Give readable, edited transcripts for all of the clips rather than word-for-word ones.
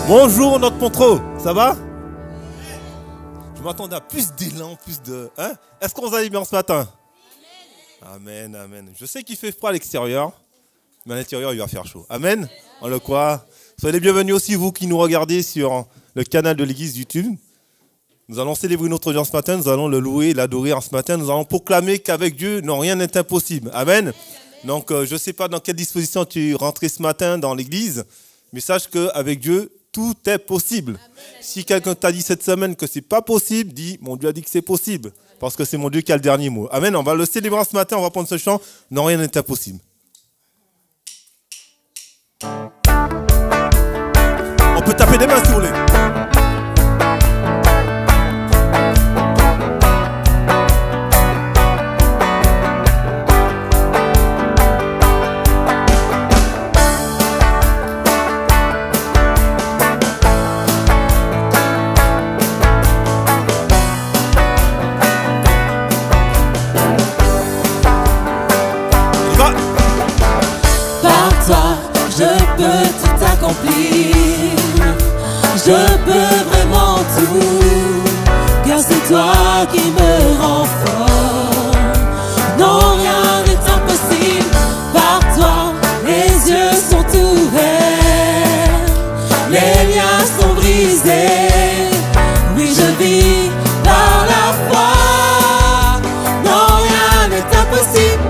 Bonjour notre Pontreau, ça va? Je m'attendais à plus d'élan, plus de... Hein? Est-ce qu'on vous allait bien ce matin? Amen, amen. Je sais qu'il fait froid à l'extérieur, mais à l'intérieur il va faire chaud. Amen. On le croit. Soyez les bienvenus aussi vous qui nous regardez sur le canal de l'église YouTube. Nous allons célébrer notre Dieu ce matin, nous allons le louer, l'adorer en ce matin. Nous allons proclamer qu'avec Dieu, non, rien n'est impossible. Amen. Donc je ne sais pas dans quelle disposition tu es rentré ce matin dans l'église, mais sache qu'avec Dieu, tout est possible. Amen. Si quelqu'un t'a dit cette semaine que ce n'est pas possible, dis, mon Dieu a dit que c'est possible. Parce que c'est mon Dieu qui a le dernier mot. Amen. On va le célébrer ce matin, on va prendre ce chant. Non, rien n'est impossible. On peut taper des mains si vous voulez. Je peux vraiment tout, car c'est toi qui me rends fort. Non, rien n'est impossible, par toi les yeux sont ouverts, les liens sont brisés, oui je vis par la foi. Non, rien n'est impossible.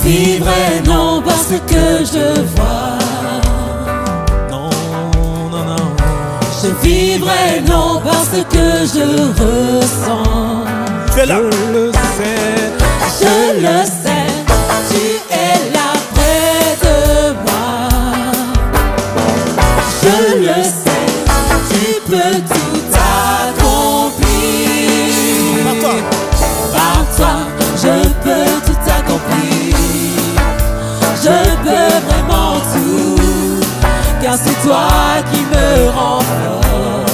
Vivrai non parce que je vois, non, non, non. Je vivrai non parce que je ressens. Tu es là. Je le sais, tu es là près de moi. Je le sais, tu peux tout accomplir. Par toi, je peux tout accomplir. Je peux vraiment tout, car c'est toi qui me rends fort.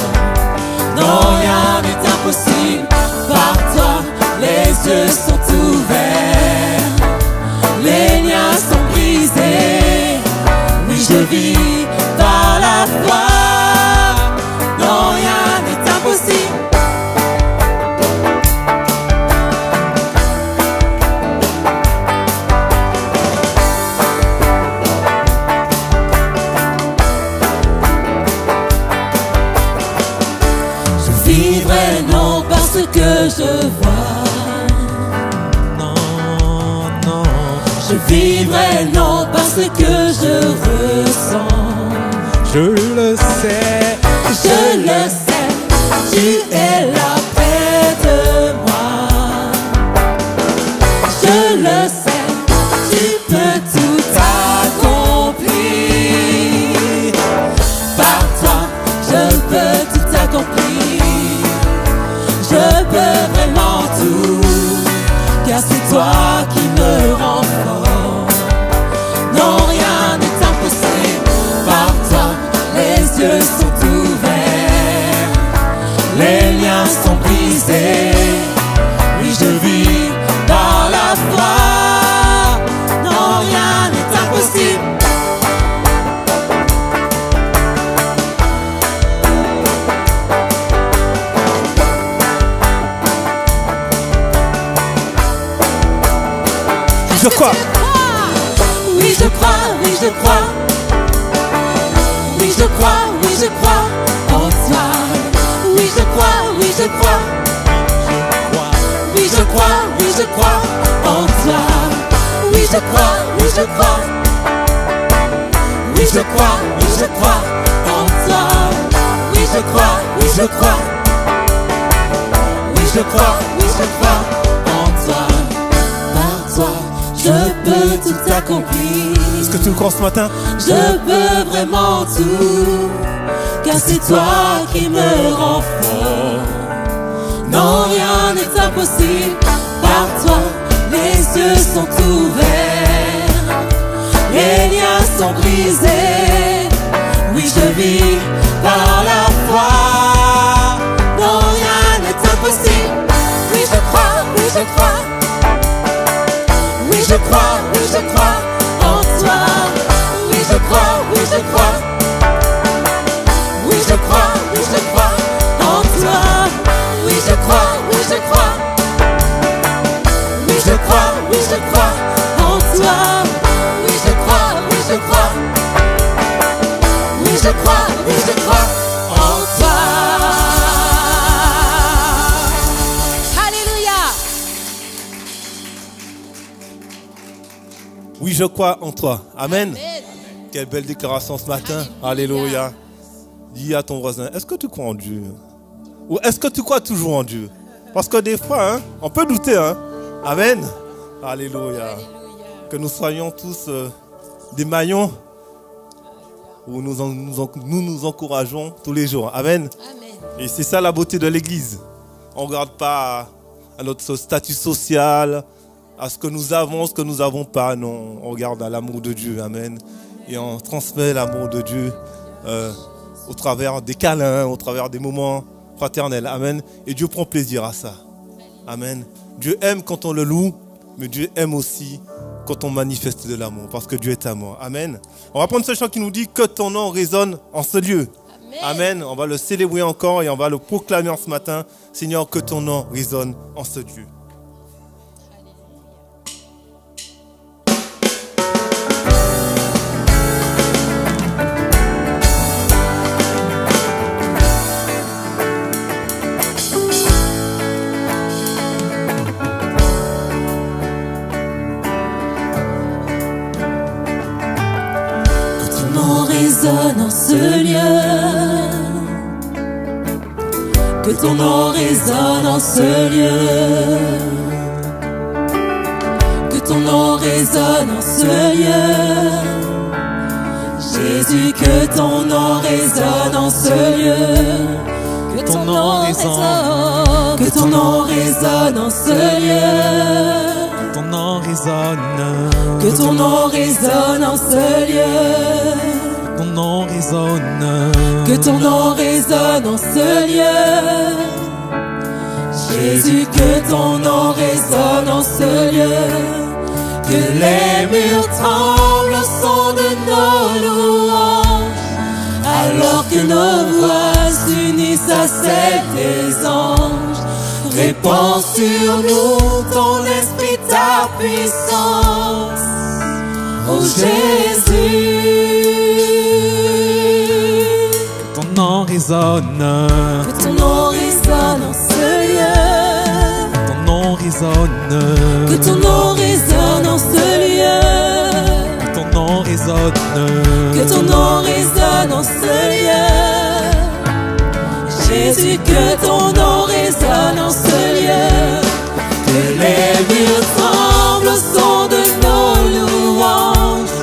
Non, rien n'est impossible, par toi les yeux sont ouverts, les liens sont brisés, oui je vis par la foi. Non, rien n'est impossible. Que je vois, non, non. Je vivrai non parce que je ressens. Je le sais, tu es là près de moi. Je le sais, tu peux tout accomplir. Par toi, je peux tout accomplir. Je peux vraiment tout, car c'est toi qui me rends fort. Non, rien n'est impossible, par toi les yeux sont ouverts, les liens sont brisés, oui je vis par la foi. Non, rien n'est impossible. Je crois. Oui je crois, oui je crois. Oui je crois, oui je crois en toi. Oui je crois, oui je crois. Oui je crois, oui je crois en toi. Oui je crois, oui je crois. Oui je crois, oui je crois en toi. Oui je crois, oui je crois. Oui je crois, oui je crois en toi. Par toi je peux tout accomplir. Est-ce que tu le crois ce matin? Je peux vraiment tout, car c'est toi qui me rends fort. Non, rien n'est impossible, par toi les yeux sont ouverts, les liens sont brisés. Oui, je vis par la foi. crois, oui je crois en toi. Oui je crois, oui je crois. Oui je crois, oui je crois en toi. Oui je crois, oui je crois. Oui je crois, oui je crois en toi. Oui je crois, oui je crois. Oui je crois, oui je crois en toi. Alléluia. Oui, je crois en toi. Amen. Amen. Quelle belle déclaration ce matin. Alléluia. Dis à ton voisin, est-ce que tu crois en Dieu? Ou est-ce que tu crois toujours en Dieu? Parce que des fois, on peut douter. Amen. Alléluia. Que nous soyons tous des maillons où nous nous encourageons tous les jours. Amen. Amen. Et c'est ça la beauté de l'Église. On ne regarde pas à notre statut social, à ce que nous avons, ce que nous n'avons pas. Non, on regarde à l'amour de Dieu. Amen. Et on transmet l'amour de Dieu au travers des câlins, au travers des moments fraternels. Amen. Et Dieu prend plaisir à ça. Amen. Dieu aime quand on le loue, mais Dieu aime aussi quand on manifeste de l'amour, parce que Dieu est amour. Amen. On va prendre ce chant qui nous dit que ton nom résonne en ce lieu. Amen. On va le célébrer encore et on va le proclamer en ce matin. Seigneur, que ton nom résonne en ce lieu. Résonne en ce lieu, que ton nom résonne en ce lieu, que ton nom résonne en ce lieu, Jésus, que ton nom résonne en ce lieu, que ton nom résonne, que ton nom résonne en ce lieu, ton nom résonne, que ton nom résonne en ce lieu. ton nom résonne, Que ton nom résonne en ce lieu. Jésus, que ton nom résonne en ce lieu. Que les murs tremblent au son de nos louanges, alors que nos voix s'unissent à celles des anges. Répands sur nous ton esprit, ta puissance, ô Jésus. ton nom résonne, Que ton nom résonne en ce lieu. ton nom résonne, Que ton nom résonne en ce lieu. ton nom résonne, Que ton nom résonne en ce lieu. Jésus, que ton nom résonne en ce lieu. Que les murs tremblent au son de nos louanges,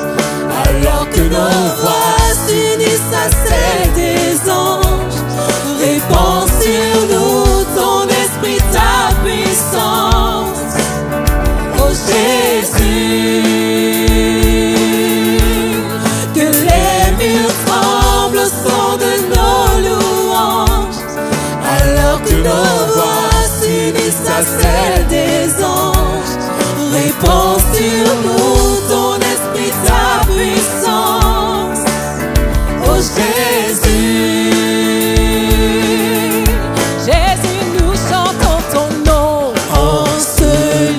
alors que nos voix s'unissent à celles des anges. Répands sur nous ton esprit, ta puissance, ô Jésus. Que les murs tremblent au son de nos louanges, alors que nos voix s'unissent à celles des anges. Répands sur nous ton esprit, ta puissance, ô Jésus. Jésus, nous chantons ton nom en ce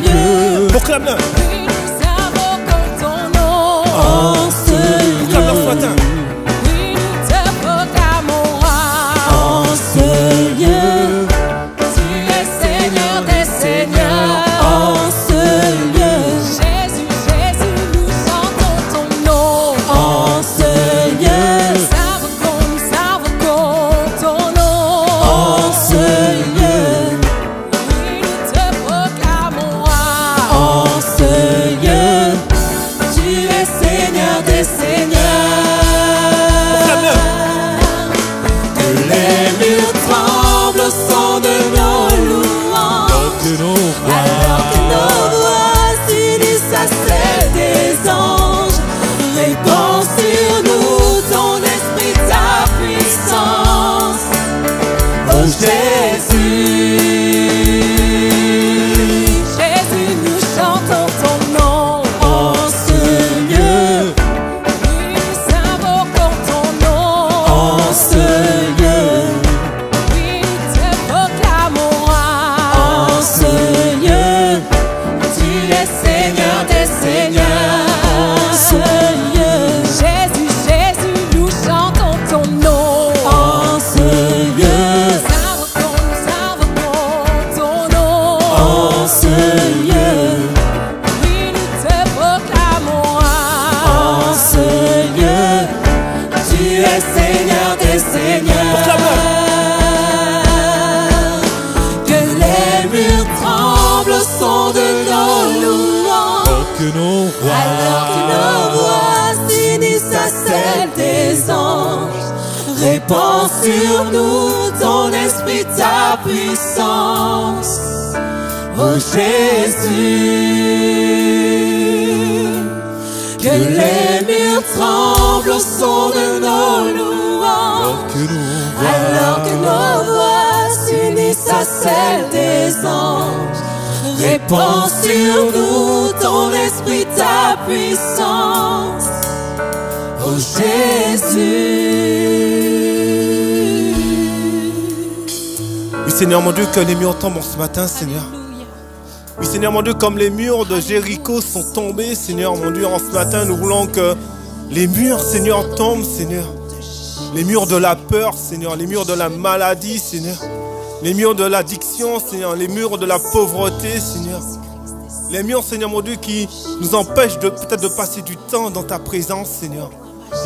lieu. Proclame-le. Oui, nous invoquons ton nom en ce lieu. Proclame-le ce matin. Oui, nous te proclamons roi en ce lieu. Tu es Seigneur des seigneurs en ce lieu. Jésus, Jésus, nous chantons ton nom en ce lieu. Nous invoquons ton nom en ce lieu. Oui, nous te proclamons roi en ce lieu. Tu es Seigneur des seigneurs. Que les murs tremblent au son de nos louanges, que nos alors que nos voix s'unissent à celles des anges. Répands sur nous ton esprit, ta puissance, ô Jésus. Jésus, nous chantons ton nom des seigneurs, des seigneurs. Que les murs tremblent au son de nos louanges. Alors que nos voix s'unissent à celles des anges. Répands sur nous ton esprit, ta puissance. Oh Jésus, que les murs tremblent au son de nos louanges. Alors que nos voix s'unissent à celles des anges. Répands sur nous ton esprit, ta puissance. Oh Jésus. Oui Seigneur mon Dieu, que les murs tombent ce matin, Seigneur. Oui Seigneur mon Dieu, comme les murs de Jéricho sont tombés, Seigneur mon Dieu, en ce matin, nous voulons que les murs, Seigneur, tombent, Seigneur. Les murs de la peur, Seigneur, les murs de la maladie, Seigneur. Les murs de l'addiction, Seigneur, les murs de la pauvreté, Seigneur. Les murs, Seigneur mon Dieu, qui nous empêchent peut-être de passer du temps dans ta présence, Seigneur.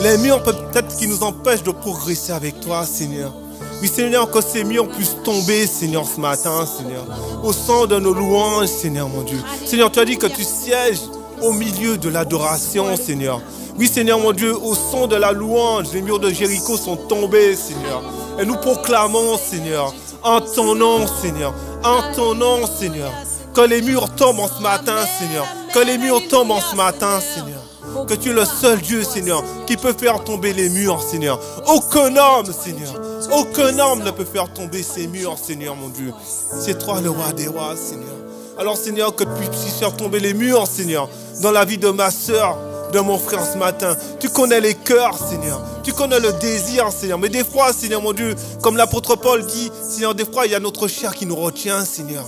Les murs peut-être qui nous empêchent de progresser avec toi, Seigneur. Oui, Seigneur, que ces murs puissent tomber, Seigneur, ce matin, Seigneur. Au son de nos louanges, Seigneur, mon Dieu. Seigneur, tu as dit que tu sièges au milieu de l'adoration, Seigneur. Oui, Seigneur, mon Dieu, au son de la louange, les murs de Jéricho sont tombés, Seigneur. Et nous proclamons, Seigneur, en ton nom, Seigneur, en ton nom, Seigneur, que les murs tombent en ce matin, Seigneur. Que les murs tombent en ce matin, Seigneur. Que tu es le seul Dieu, Seigneur, qui peut faire tomber les murs, Seigneur. Aucun homme, Seigneur. Aucun homme ne peut faire tomber ces murs, Seigneur, mon Dieu. C'est toi le roi des rois, Seigneur. Alors, Seigneur, que tu puisses faire tomber les murs, Seigneur, dans la vie de ma soeur, de mon frère ce matin. Tu connais les cœurs, Seigneur. Tu connais le désir, Seigneur. Mais des fois, Seigneur, mon Dieu, comme l'apôtre Paul dit, Seigneur, des fois, il y a notre chair qui nous retient, Seigneur.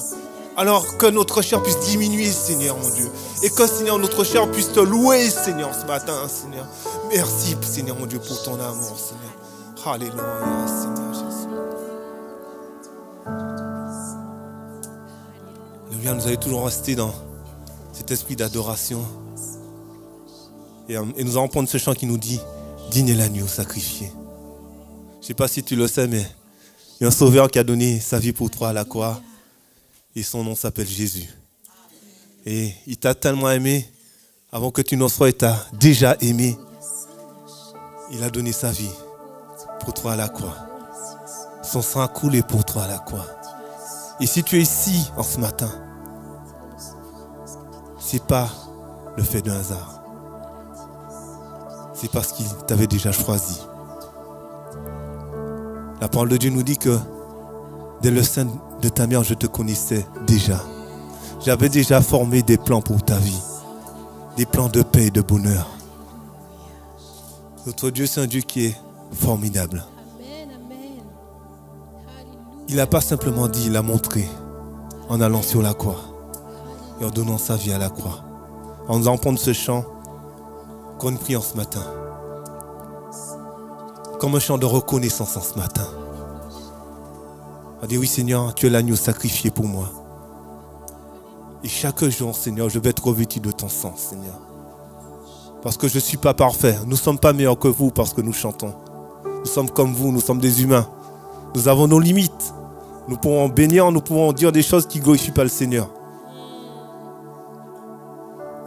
Alors que notre chair puisse diminuer, Seigneur, mon Dieu. Et que, Seigneur, notre chair puisse te louer, Seigneur, ce matin, Seigneur. Merci, Seigneur, mon Dieu, pour ton amour, Seigneur. Alléluia, Seigneur Jésus. Alléluia, nous allons toujours rester dans cet esprit d'adoration. Et nous allons prendre ce chant qui nous dit « Digne est l'agneau sacrifié ». Je ne sais pas si tu le sais, mais il y a un sauveur qui a donné sa vie pour toi à la croix. Et son nom s'appelle Jésus. Et il t'a tellement aimé, avant que tu n'en sois, il t'a déjà aimé. Il a donné sa vie pour toi à la croix. Son sang a coulé pour toi à la croix. Et si tu es ici en ce matin, ce n'est pas le fait d'un hasard. C'est parce qu'il t'avait déjà choisi. La parole de Dieu nous dit que dès le sein de ta mère, je te connaissais déjà. J'avais déjà formé des plans pour ta vie. Des plans de paix et de bonheur. Notre Dieu, c'est un Dieu qui est formidable. Il n'a pas simplement dit, il a montré en allant sur la croix et en donnant sa vie à la croix. En nous entendant ce chant qu'on prie en ce matin. Comme un chant de reconnaissance en ce matin. On dit oui Seigneur, tu es l'agneau sacrifié pour moi. Et chaque jour, Seigneur, je vais être revêtu de ton sang, Seigneur. Parce que je ne suis pas parfait. Nous ne sommes pas meilleurs que vous parce que nous chantons. Nous sommes comme vous, nous sommes des humains. Nous avons nos limites. Nous pouvons bénir, nous pouvons dire des choses qui ne glorifient pas le Seigneur.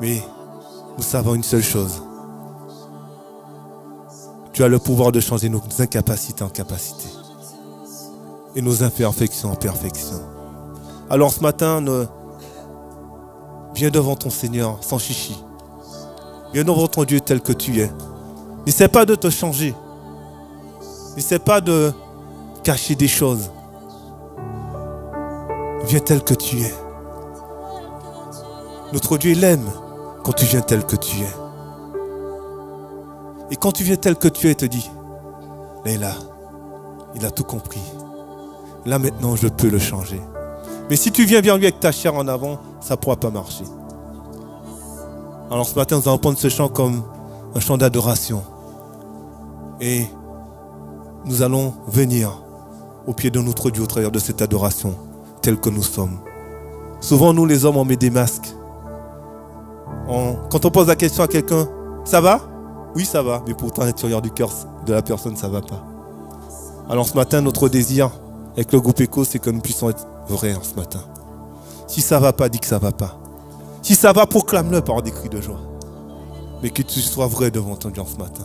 Mais nous savons une seule chose. Tu as le pouvoir de changer nos incapacités en capacités. Et nos imperfections en perfection. Alors ce matin, viens devant ton Seigneur sans chichi. Viens devant ton Dieu tel que tu es. N'essaie pas de te changer. N'essaie pas de cacher des choses. Viens tel que tu es. Notre Dieu, il aime quand tu viens tel que tu es. Et quand tu viens tel que tu es, il te dit, là, il a tout compris. Là maintenant, je peux le changer. Mais si tu viens vers lui avec ta chair en avant, ça ne pourra pas marcher. Alors ce matin, nous allons prendre ce chant comme un chant d'adoration. Et nous allons venir au pied de notre Dieu au travers de cette adoration, telle que nous sommes. Souvent, nous les hommes, on met des masques. Quand on pose la question à quelqu'un, ça va? Oui, ça va, mais pourtant à l'intérieur du cœur de la personne, ça va pas. Alors ce matin, notre désir avec le groupe Echo, c'est que nous puissions être vrais ce matin. Si ça va pas, dis que ça va pas. Si ça va, proclame-le par des cris de joie. Mais que tu sois vrai devant ton Dieu ce matin.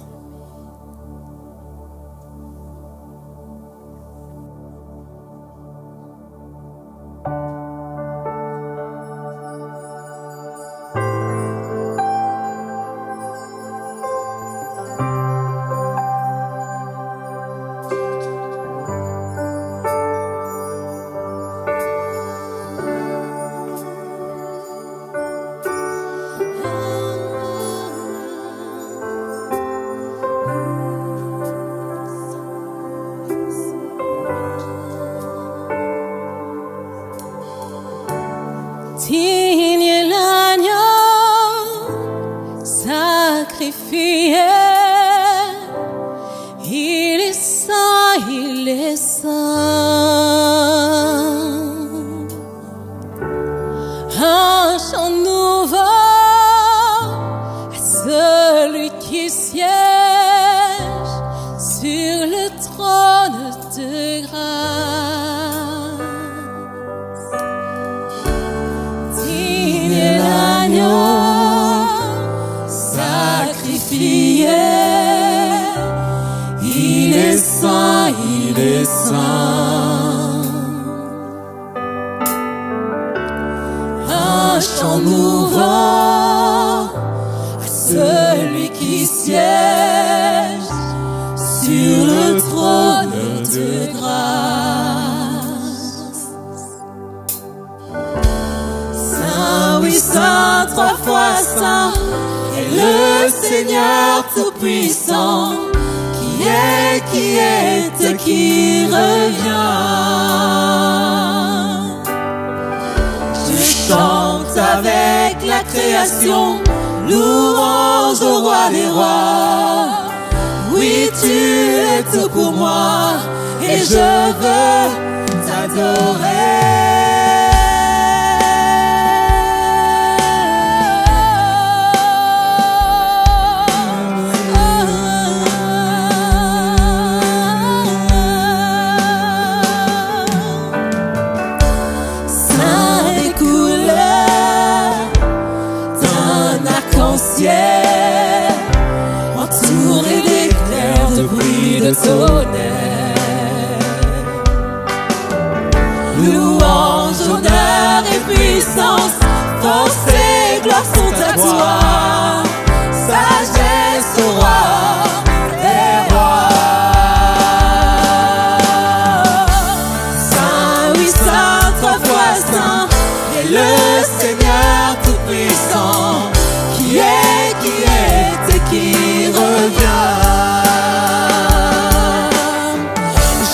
Digne l'agneau sacrifié, il est saint, il est saint. Un chant nouveau à celui qui siège sur le trône de grâce. Digne l'agneau sacrifié, il est saint, il est saint. Un chant nouveau à celui qui siège sur le trône de grâce. Saint, oui, saint, trois fois saint, est le Seigneur tout-puissant, qui est, qui revient. Je chante avec la création, louange au roi des rois. Oui, tu es tout pour moi, et je veux t'adorer. Entouré d'éclairs, de bruit de tonnerre, louange, honneur et puissance, force et gloire sont à toi, sagesse au roi des rois. Saint, oui, saint, trois fois saint, est le Seigneur tout-puissant, qui est et qui revient.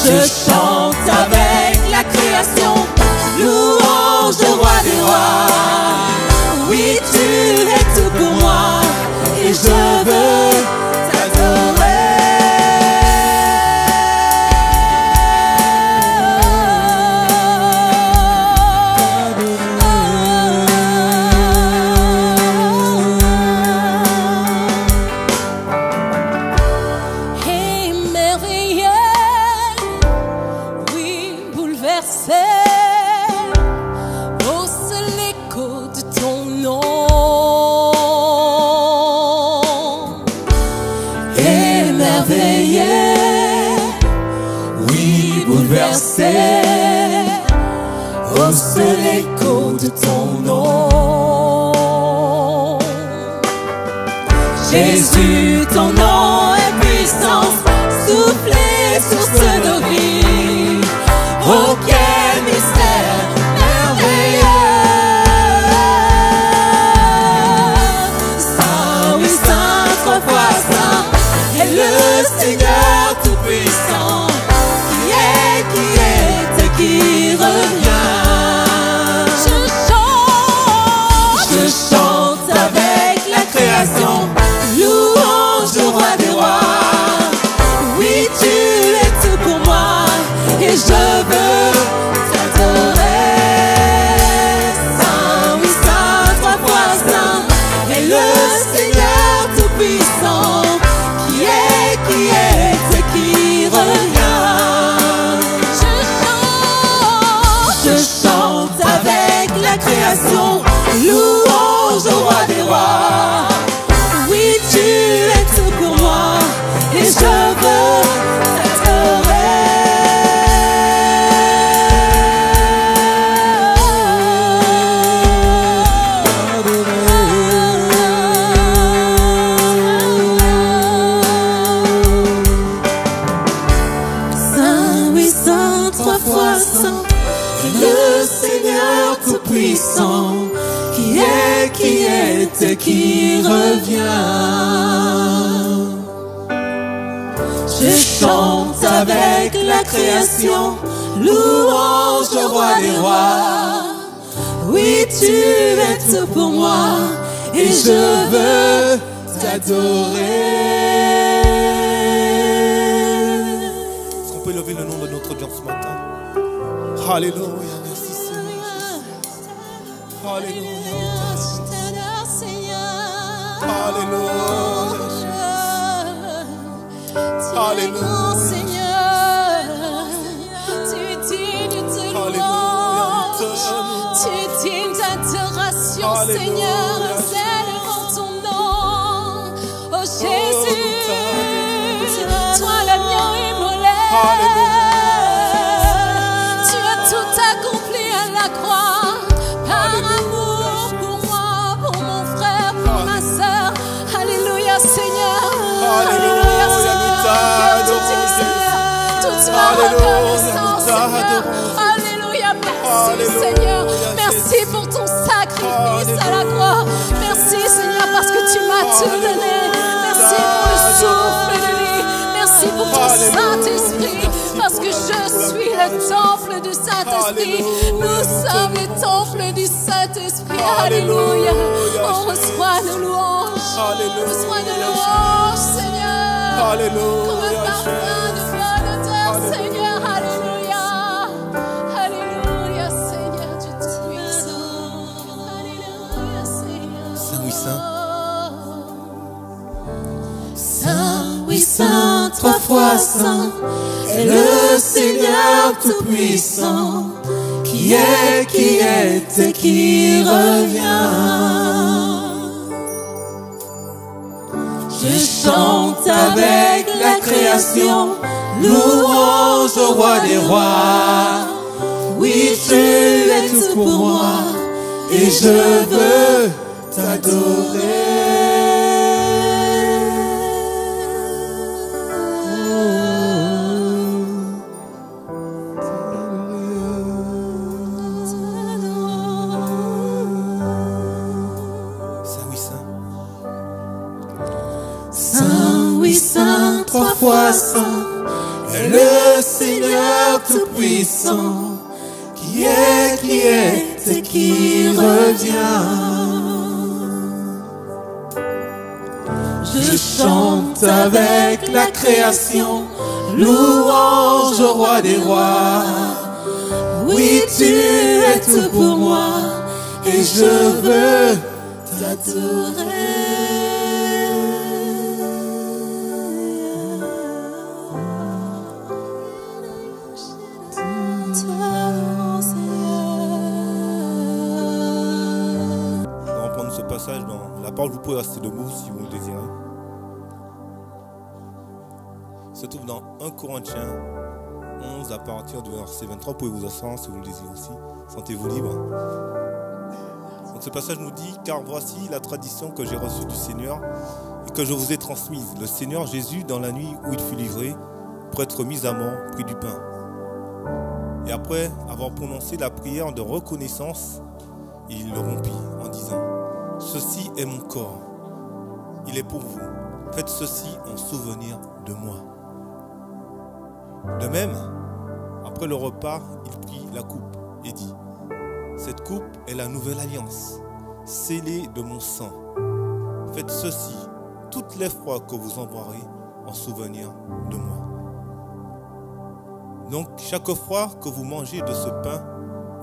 Je chante avec la création, louange au roi des rois. Oui, tu es tout pour moi, et je veux t'adorer. Au seul écho de ton nom. Jésus, ton nom est puissance, soufflez sur ce nos vies. Oh, quel mystère merveilleux. Saint, oui, saint, trois fois saint, est le Seigneur tout-puissant, qui revient. Je chante avec la création, louange au roi des rois. Oui, tu es tout pour moi, et je veux t'adorer. Saint, oui, saint, trois fois saint, est le Seigneur tout-puissant, saint est le Seigneur tout-puissant, qui est et qui revient. Je chante avec la création, louange au roi des rois. Oui, tu es tout pour moi, et je veux t'adorer. Est-ce qu'on peut lever le nom de notre Dieu ce matin? Alléluia, merci Seigneur. Alléluia. Alléluia. Alléluia. Seigneur, tu es digne de louange, tu es digne d'adoration, Seigneur, célébrons ton nom. Oh Jésus, toi l'agneau immolé, tu as tout accompli à la croix, par amour pour moi, pour mon frère, pour ma soeur. Alléluia Seigneur, Alléluia Seigneur, toute ma reconnaissance Seigneur. Alléluia, merci Seigneur, merci pour ton sacrifice à la croix. Merci Seigneur parce que tu m'as tout donné. Merci pour le souffle de vie. Merci pour ton Saint-Esprit, parce que je suis le temple du Saint-Esprit. Nous sommes les temples du Saint-Esprit. Alléluia. On reçoit nos louanges. On reçoit nos louanges, Seigneur. Alléluia. Comme un parfum de bonne odeur, Seigneur. Alléluia. Alléluia, Seigneur, tu te puissant. Alléluia, Seigneur. Saint, oui, Saint. Saint, oui, Saint, trois fois Saint, est le Seigneur tout-puissant, qui est et qui revient. Je chante avec la création, louange au roi des rois. Oui, tu es tout pour moi, et je veux t'adorer. Saint, trois fois Saint, est le Seigneur tout-puissant, qui est et qui revient. Je chante avec la création, louange au roi des rois. Oui, tu es tout pour moi, et je veux t'adorer. Dans la parole, vous pouvez rester debout si vous le désirez. Il se trouve dans 1 Corinthiens 11 à partir du verset 23. Vous pouvez vous asseoir si vous le désirez aussi. Sentez-vous libre. Donc ce passage nous dit: car voici la tradition que j'ai reçue du Seigneur et que je vous ai transmise. Le Seigneur Jésus, dans la nuit où il fut livré pour être mis à mort, prit du pain. Et après avoir prononcé la prière de reconnaissance, il le rompit en disant: ceci est mon corps, il est pour vous. Faites ceci en souvenir de moi. De même, après le repas, il prit la coupe et dit: cette coupe est la nouvelle alliance, scellée de mon sang. Faites ceci toutes les fois que vous en boirez en souvenir de moi. Donc, chaque fois que vous mangez de ce pain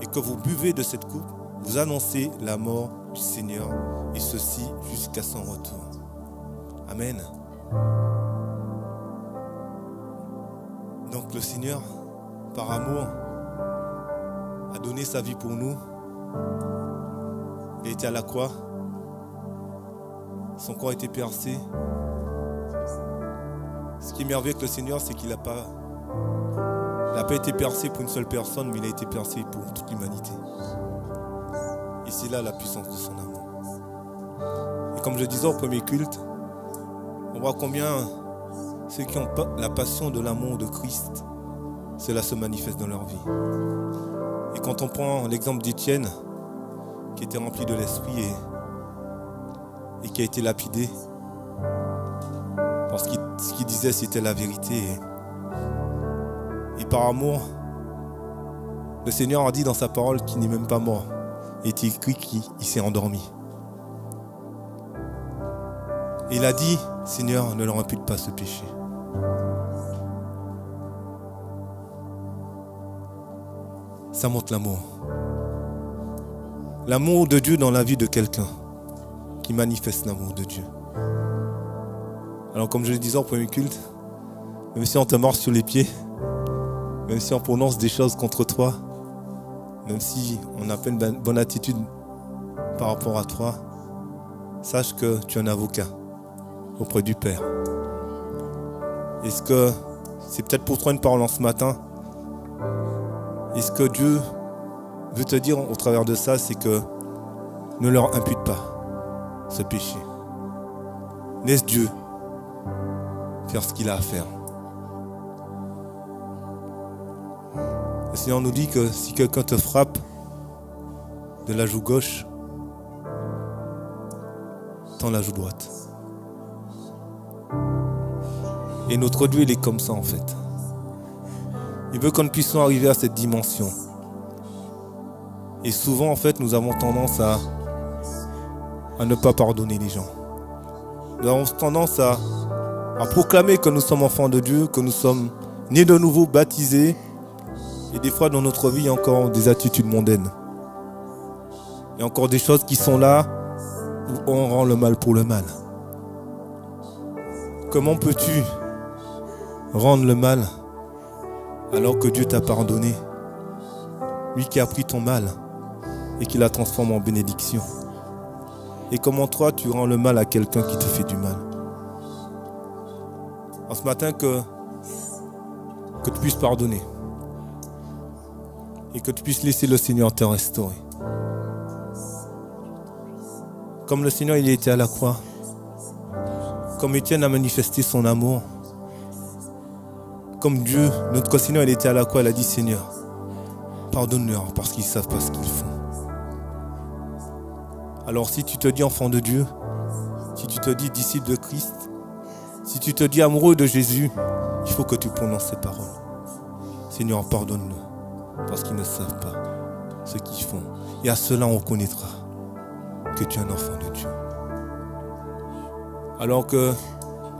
et que vous buvez de cette coupe, vous annoncez la mort du Seigneur, et ceci jusqu'à son retour. Amen. Donc le Seigneur, par amour, a donné sa vie pour nous. Il était à la croix. Son corps a été percé. Ce qui est merveilleux avec le Seigneur, c'est qu'il n'a pas été percé pour une seule personne, mais il a été percé pour toute l'humanité. Et c'est là la puissance de son amour. Et comme je disais au premier culte, on voit combien ceux qui ont la passion de l'amour de Christ cela se manifeste dans leur vie. Et quand on prend l'exemple d'Étienne, qui était rempli de l'esprit et qui a été lapidé, parce que ce qu'il disait c'était la vérité. Et par amour, le Seigneur a dit dans sa parole qu'il n'est même pas mort. Il est écrit qu'il s'est endormi. Et il a dit, Seigneur, ne leur impute pas ce péché. Ça montre l'amour. L'amour de Dieu dans la vie de quelqu'un qui manifeste l'amour de Dieu. Alors comme je le disais au premier culte, même si on te marche sur les pieds, même si on prononce des choses contre toi, même si on n'a pas une bonne attitude par rapport à toi, sache que tu es un avocat auprès du Père. Est-ce que c'est peut-être pour toi une parole en ce matin? Est-ce que Dieu veut te dire au travers de ça, c'est que ne leur impute pas ce péché. Laisse Dieu faire ce qu'il a à faire. Le Seigneur nous dit que si quelqu'un te frappe de la joue gauche, tends la joue droite. Et notre Dieu, il est comme ça en fait. Il veut que nous puissions arriver à cette dimension. Et souvent en fait, nous avons tendance à ne pas pardonner les gens. Nous avons tendance à proclamer que nous sommes enfants de Dieu, que nous sommes nés de nouveau, baptisés. Et des fois dans notre vie, il y a encore des attitudes mondaines. Il y a encore des choses qui sont là où on rend le mal pour le mal. Comment peux-tu rendre le mal alors que Dieu t'a pardonné? Lui qui a pris ton mal et qui la transforme en bénédiction. Et comment toi tu rends le mal à quelqu'un qui te fait du mal? En ce matin que tu puisses pardonner et que tu puisses laisser le Seigneur te restaurer. Comme le Seigneur il était à la croix, comme Étienne a manifesté son amour, comme Dieu, notre Seigneur il était à la croix, il a dit Seigneur, pardonne-leur parce qu'ils ne savent pas ce qu'ils font. Alors si tu te dis enfant de Dieu, si tu te dis disciple de Christ, si tu te dis amoureux de Jésus, il faut que tu prononces ces paroles. Seigneur, pardonne-le parce qu'ils ne savent pas ce qu'ils font. Et à cela on reconnaîtra que tu es un enfant de Dieu. Alors que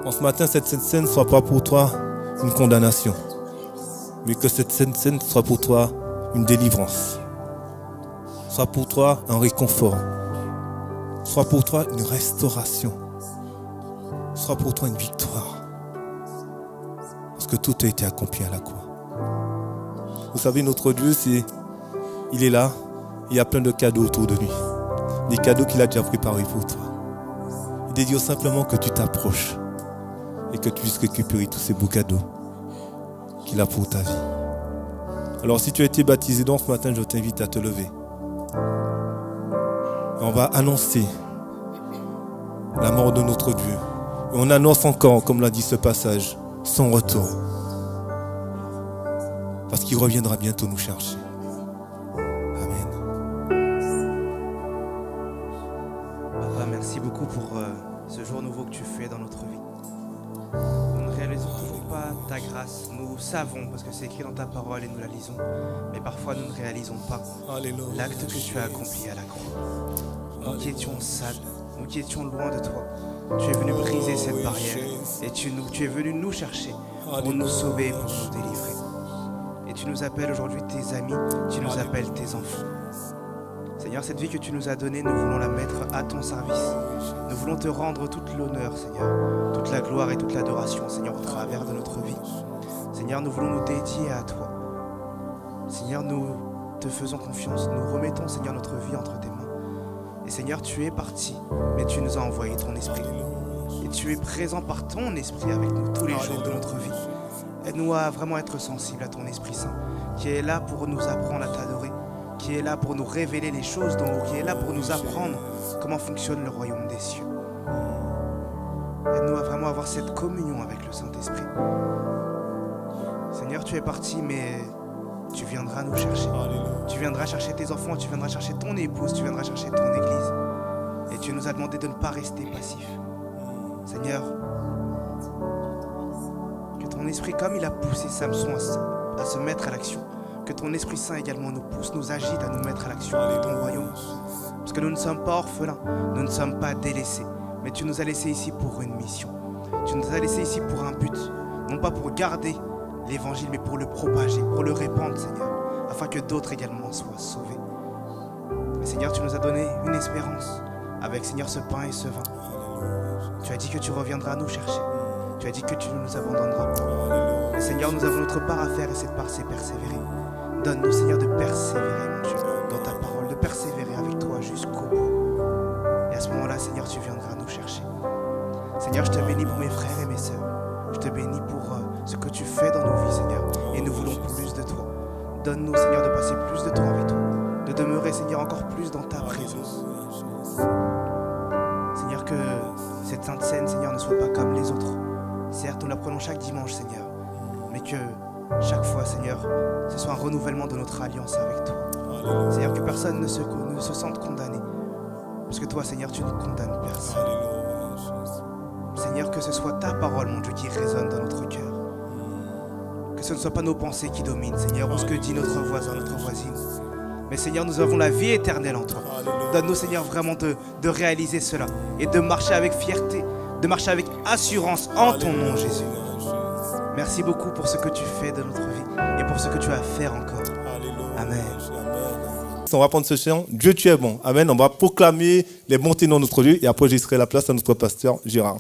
en ce matin cette scène ne soit pas pour toi une condamnation, mais que cette scène soit pour toi une délivrance, soit pour toi un réconfort, soit pour toi une restauration, soit pour toi une victoire. Parce que tout a été accompli à la croix. Vous savez, notre Dieu, il est là, il y a plein de cadeaux autour de lui. Des cadeaux qu'il a déjà préparés pour toi. Il te dit simplement que tu t'approches et que tu puisses récupérer tous ces beaux cadeaux qu'il a pour ta vie. Alors si tu as été baptisé donc ce matin, je t'invite à te lever. Et on va annoncer la mort de notre Dieu. Et on annonce encore, comme l'a dit ce passage, son retour. Parce qu'il reviendra bientôt nous chercher. Amen. Papa, merci beaucoup pour ce jour nouveau que tu fais dans notre vie. Nous ne réalisons toujours pas ta grâce. Nous savons, parce que c'est écrit dans ta parole et nous la lisons. Mais parfois nous ne réalisons pas l'acte que tu as accompli à la croix. Nous qui étions sales, nous qui étions loin de toi. Tu es venu briser cette barrière et tu es venu nous chercher pour nous sauver, pour nous délivrer. Et tu nous appelles aujourd'hui tes amis, tu nous appelles tes enfants. Seigneur, cette vie que tu nous as donnée, nous voulons la mettre à ton service. Nous voulons te rendre toute l'honneur, Seigneur, toute la gloire et toute l'adoration, Seigneur, au travers de notre vie. Seigneur, nous voulons nous dédier à toi. Seigneur, nous te faisons confiance. Nous remettons, Seigneur, notre vie entre tes mains. Et Seigneur, tu es parti, mais tu nous as envoyé ton esprit. Et tu es présent par ton esprit avec nous tous les jours de notre vie. Aide-nous à vraiment être sensibles à ton Esprit Saint, qui est là pour nous apprendre à t'adorer, qui est là pour nous révéler les choses d'en haut, qui est là pour nous apprendre comment fonctionne le royaume des cieux. Aide-nous à vraiment avoir cette communion avec le Saint-Esprit. Seigneur, Seigneur, tu es parti, mais tu viendras nous chercher. Tu viendras chercher tes enfants, tu viendras chercher ton épouse, tu viendras chercher ton église. Et tu nous as demandé de ne pas rester passifs. Seigneur, que ton esprit, comme il a poussé Samson à se mettre à l'action, que ton Esprit Saint également nous pousse, nous agite à nous mettre à l'action pour ton royaume. Parce que nous ne sommes pas orphelins, nous ne sommes pas délaissés, mais tu nous as laissés ici pour une mission. Tu nous as laissés ici pour un but, non pas pour garder l'évangile, mais pour le propager, pour le répandre, Seigneur, afin que d'autres également soient sauvés. Mais Seigneur, tu nous as donné une espérance avec, Seigneur, ce pain et ce vin. Tu as dit que tu reviendras nous chercher. Tu as dit que tu ne nous abandonneras pas. Mais Seigneur, nous avons notre part à faire et cette part, c'est persévérer. Donne-nous, Seigneur, de persévérer, mon Dieu, dans ta parole, de persévérer avec toi jusqu'au bout. Et à ce moment-là, Seigneur, tu viendras nous chercher. Seigneur, je te bénis pour mes frères et mes sœurs. Je te bénis pour ce que tu fais dans nos vies, Seigneur. Et nous voulons plus de toi. Donne-nous, Seigneur, de passer plus de temps avec toi. De demeurer, Seigneur, encore plus dans ta présence. Seigneur, que cette sainte scène, Seigneur, ne soit pas comme les autres. Certes, nous la prenons chaque dimanche, Seigneur. Mais que chaque fois, Seigneur, ce soit un renouvellement de notre alliance avec toi. Seigneur, que personne ne se sente condamné. Parce que toi, Seigneur, tu ne condamnes personne. Seigneur, que ce soit ta parole, mon Dieu, qui résonne dans notre cœur. Que ce ne soit pas nos pensées qui dominent, Seigneur, ou ce que dit notre voisin, notre voisine. Mais Seigneur, nous avons la vie éternelle en toi. Donne-nous, Seigneur, vraiment de réaliser cela et de marcher avec fierté, de marcher avec assurance en ton nom, Jésus. Merci beaucoup pour ce que tu fais de notre vie et pour ce que tu vas faire encore. Amen. On va prendre ce chant. Dieu, tu es bon. Amen. On va proclamer les bontés dans notre Dieu et après, je laisserai la place à notre pasteur Gérard.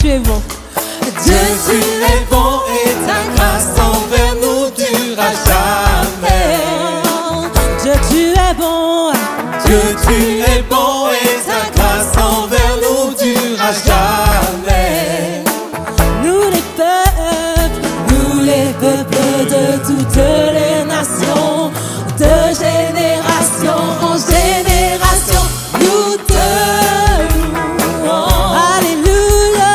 Tu es bon. Dieu, tu es bon et ta grâce envers nous durera jamais. Dieu, tu es bon. Dieu, tu es bon et ta grâce envers nous durera jamais. Nous les peuples de toutes les nations, de génération en génération, nous te louons. Alléluia.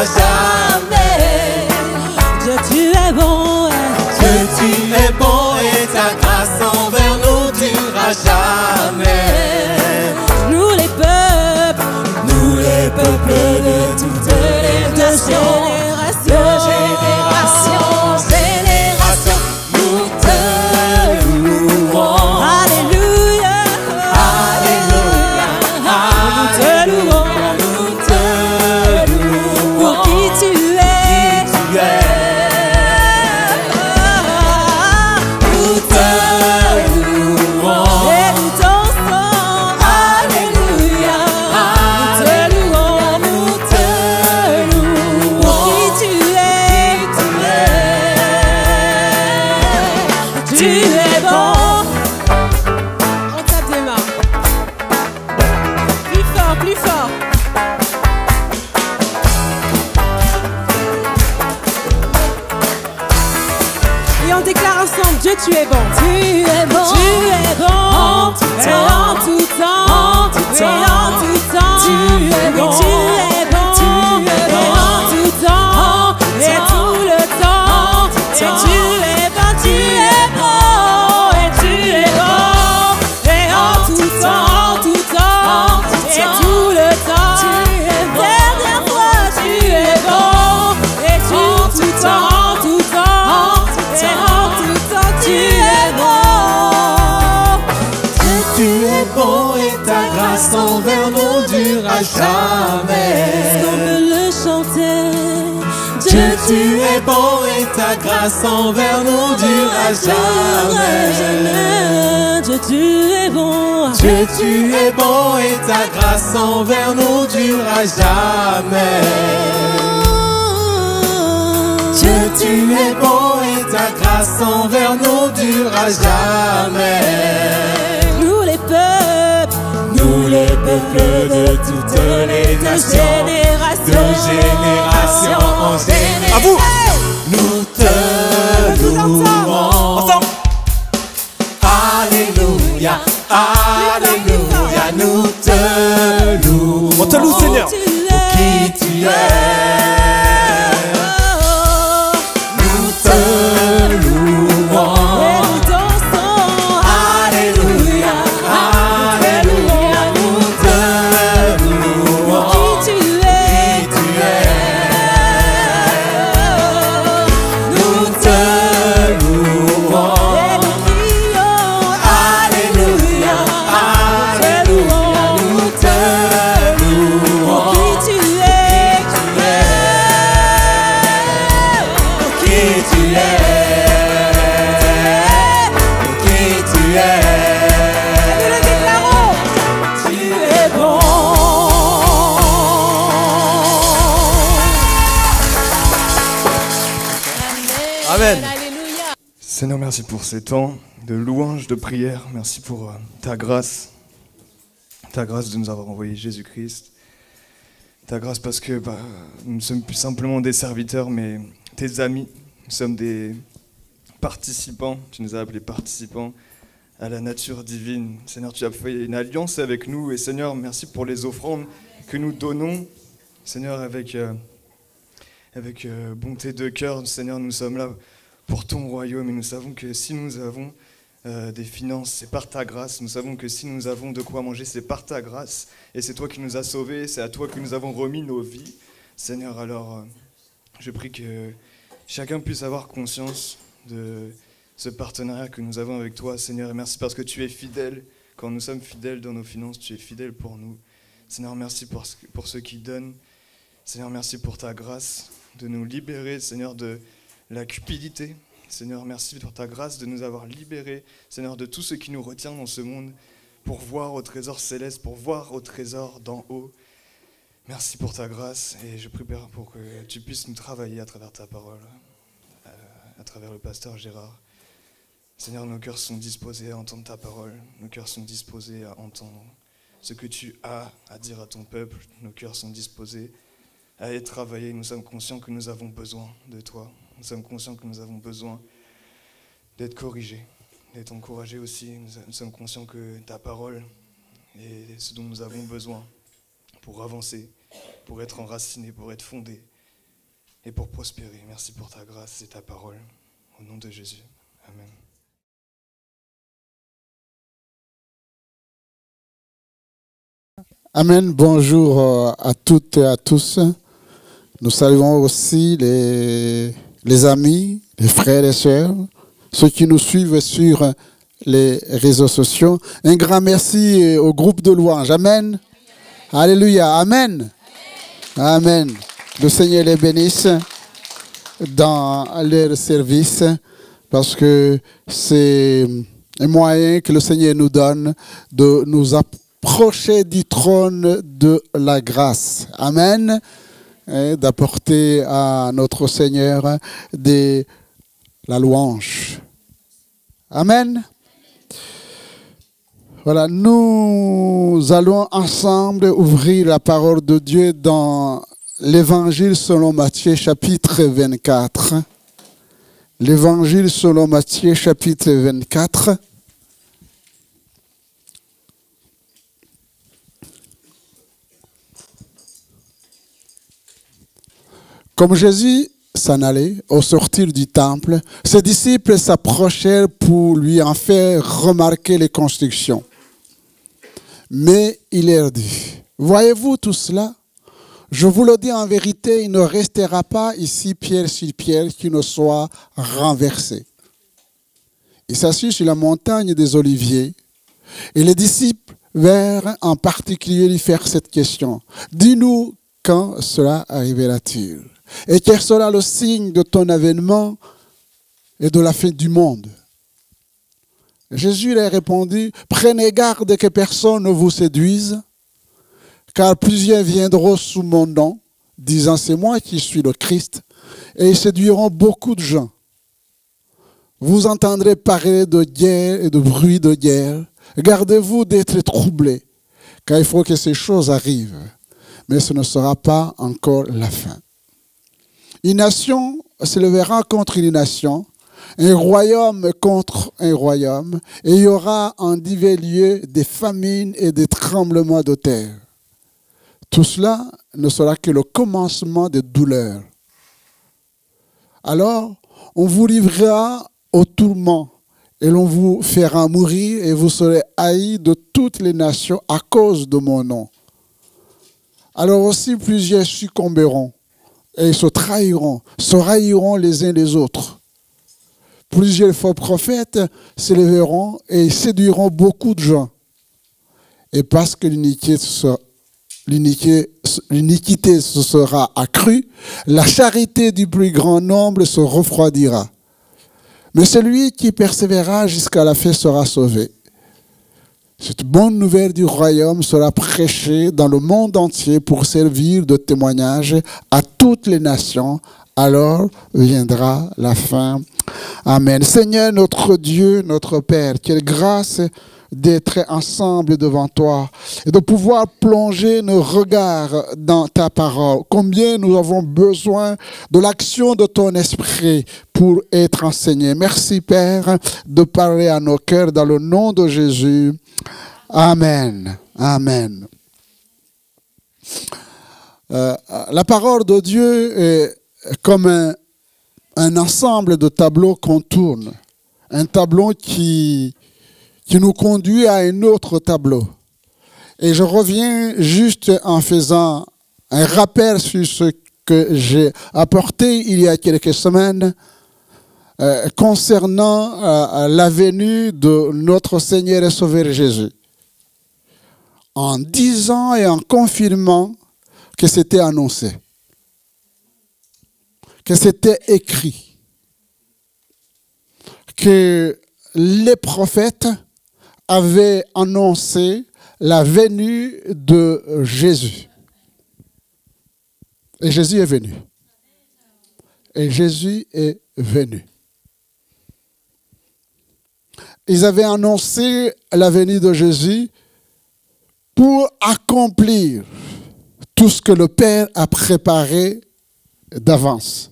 Jamais. Dieu, tu es bon. Dieu, tu es bon et ta grâce envers nous durera jamais. Nous les peuples de toutes les nations, de génération en génération, nous te louons. Alléluia. Alléluia. Nous te louons. Dieu, tu es bon. Tu es bon. Tu es bon. En tout temps. En tout temps. En tout temps. En tout temps. Tu es bon. Tu es bon. Tu es bon. En tout temps. Et tout le temps. Et tu es bon. Tu es bon. Et tu es bon. Et en tout temps. En tout temps. Et tout le temps. Dernière fois, tu es bon. Et tout temps. En tout temps. Et en tout temps. jamais. Est-ce qu'on peut le chanter? Dieu, tu es bon et ta grâce envers nous durera jamais. Dieu, tu es bon. Dieu, tu es bon et ta grâce envers nous durera jamais. Dieu, tu es bon et ta grâce envers nous durera jamais. Nous les peuples De toutes les nations, de génération en génération, À vous. nous te louons. Ensemble. Alléluia, Alléluia, nous te louons. On te loue, Seigneur. Tu Qui es. tu es, nous te louons. Et nous dansons. Alléluia, Alléluia, nous te louons. Qui tu es. Qui tu es, nous te louons. Et nous crions. Alléluia, Alléluia, nous te louons. Qui tu es. Qui tu es, qui tu es, Nous le déclarons. Tu es bon. Amen. Alléluia. Seigneur, merci pour ces temps de louange, de prière. Merci pour ta grâce de nous avoir envoyé Jésus-Christ. Ta grâce parce que nous ne sommes plus simplement des serviteurs, mais tes amis. Nous sommes des participants. Tu nous as appelés participants à la nature divine. Seigneur, tu as fait une alliance avec nous. Et Seigneur, merci pour les offrandes que nous donnons. Seigneur, avec bonté de cœur, Seigneur, nous sommes là pour ton royaume. Et nous savons que si nous avons des finances, c'est par ta grâce. Nous savons que si nous avons de quoi manger, c'est par ta grâce. Et c'est toi qui nous as sauvés, c'est à toi que nous avons remis nos vies. Seigneur, alors, je prie que chacun puisse avoir conscience de ce partenariat que nous avons avec toi, Seigneur. Et merci parce que tu es fidèle. Quand nous sommes fidèles dans nos finances, tu es fidèle pour nous. Seigneur, merci pour ceux qui donnent. Seigneur, merci pour ta grâce de nous libérer, Seigneur, de la cupidité. Seigneur, merci pour ta grâce de nous avoir libérés, Seigneur, de tout ce qui nous retient dans ce monde pour voir au trésor céleste, pour voir au trésor d'en haut. Merci pour ta grâce et je prie, Père, pour que tu puisses nous travailler à travers ta parole, à travers le pasteur Gérard. Seigneur, nos cœurs sont disposés à entendre ta parole, nos cœurs sont disposés à entendre ce que tu as à dire à ton peuple, nos cœurs sont disposés à être travaillés. Nous sommes conscients que nous avons besoin de toi. Nous sommes conscients que nous avons besoin d'être corrigés, d'être encouragés aussi. Nous sommes conscients que ta parole est ce dont nous avons besoin pour avancer, pour être enracinés, pour être fondés et pour prospérer. Merci pour ta grâce et ta parole. Au nom de Jésus. Amen. Amen. Bonjour à toutes et à tous. Nous saluons aussi les amis, les frères et sœurs, ceux qui nous suivent sur les réseaux sociaux. Un grand merci au groupe de louange. Amen. Alléluia. Amen. Amen. Le Seigneur les bénisse dans leur service parce que c'est un moyen que le Seigneur nous donne de nous approcher du trône de la grâce. Amen. D'apporter à notre Seigneur la louange. Amen. Voilà, nous allons ensemble ouvrir la parole de Dieu dans l'Évangile selon Matthieu, chapitre 24. L'Évangile selon Matthieu, chapitre 24. Comme Jésus s'en allait au sortir du temple, ses disciples s'approchèrent pour lui en faire remarquer les constructions. Mais il leur dit, « Voyez-vous tout cela? Je vous le dis en vérité, il ne restera pas ici pierre sur pierre qui ne soit renversé. » Il s'assit sur la montagne des Oliviers et les disciples vers en particulier lui faire cette question. Dis-nous quand cela arrivera-t-il? Et quel sera le signe de ton avènement et de la fin du monde? Jésus leur répondit, prenez garde que personne ne vous séduise, car plusieurs viendront sous mon nom, disant c'est moi qui suis le Christ, et ils séduiront beaucoup de gens. Vous entendrez parler de guerre et de bruit de guerre. Gardez-vous d'être troublés, car il faut que ces choses arrivent, mais ce ne sera pas encore la fin. Une nation se lèvera contre une nation, un royaume contre un royaume, et il y aura en divers lieux des famines et des tremblements de terre. Tout cela ne sera que le commencement des douleurs. Alors, on vous livrera au tourment, et l'on vous fera mourir, et vous serez haïs de toutes les nations à cause de mon nom. Alors aussi plusieurs succomberont, et se trahiront, se railleront les uns les autres. Plusieurs faux prophètes se lèveront et séduiront beaucoup de gens. Et parce que l'iniquité se sera accrue, la charité du plus grand nombre se refroidira. Mais celui qui persévérera jusqu'à la fin sera sauvé. Cette bonne nouvelle du royaume sera prêchée dans le monde entier pour servir de témoignage à toutes les nations. Alors viendra la fin. Amen. Seigneur, notre Dieu, notre Père, quelle grâce d'être ensemble devant toi et de pouvoir plonger nos regards dans ta parole. Combien nous avons besoin de l'action de ton esprit pour être enseignés. Merci, Père, de parler à nos cœurs dans le nom de Jésus. Amen. Amen. La parole de Dieu est comme un ensemble de tableaux qu'on tourne. Un tableau qui nous conduit à un autre tableau. Et je reviens juste en faisant un rappel sur ce que j'ai apporté il y a quelques semaines concernant la venue de notre Seigneur et Sauveur Jésus. En disant et en confirmant que c'était annoncé, que c'était écrit, que les prophètes avaient annoncé la venue de Jésus. Et Jésus est venu. Et Jésus est venu. Ils avaient annoncé la venue de Jésus pour accomplir tout ce que le Père a préparé d'avance.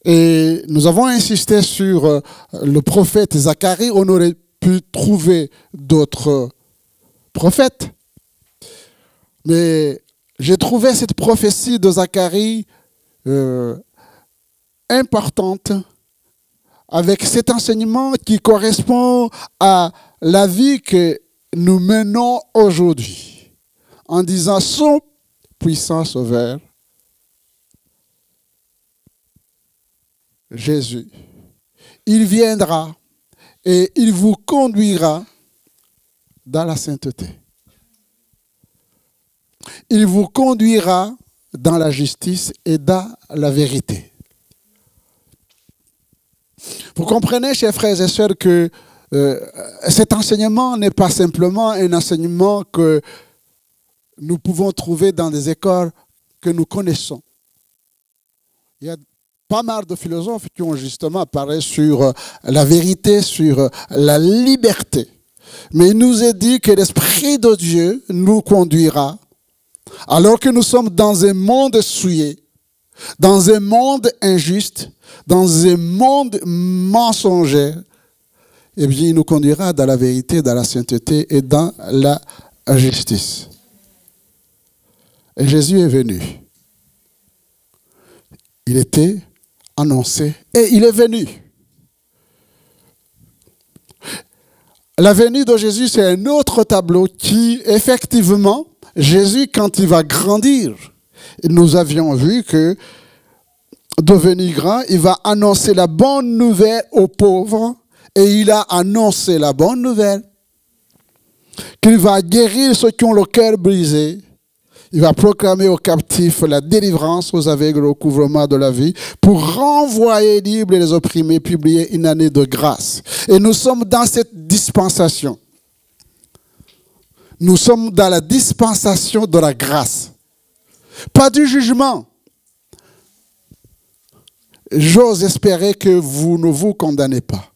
Et nous avons insisté sur le prophète Zacharie. On aurait pu trouver d'autres prophètes. Mais j'ai trouvé cette prophétie de Zacharie importante avec cet enseignement qui correspond à la vie que nous menons aujourd'hui. En disant, son puissant sauveur, Jésus, il viendra et il vous conduira dans la sainteté. Il vous conduira dans la justice et dans la vérité. Vous comprenez, chers frères et sœurs, que cet enseignement n'est pas simplement un enseignement que nous pouvons trouver dans des écoles que nous connaissons. Il y a pas mal de philosophes qui ont justement parlé sur la vérité, sur la liberté. Mais il nous est dit que l'Esprit de Dieu nous conduira, alors que nous sommes dans un monde souillé, dans un monde injuste, dans un monde mensonger. Eh bien, il nous conduira dans la vérité, dans la sainteté et dans la justice. Et Jésus est venu. Il était annoncé et il est venu. La venue de Jésus, c'est un autre tableau qui, effectivement, Jésus, quand il va grandir, nous avions vu que, devenu grand, il va annoncer la bonne nouvelle aux pauvres et il a annoncé la bonne nouvelle. qu'il va guérir ceux qui ont le cœur brisé. Il va proclamer aux captifs la délivrance, aux aveugles le recouvrement de la vie, pour renvoyer libres les opprimés, publier une année de grâce. Et nous sommes dans cette dispensation. Nous sommes dans la dispensation de la grâce. Pas du jugement. J'ose espérer que vous ne vous condamnez pas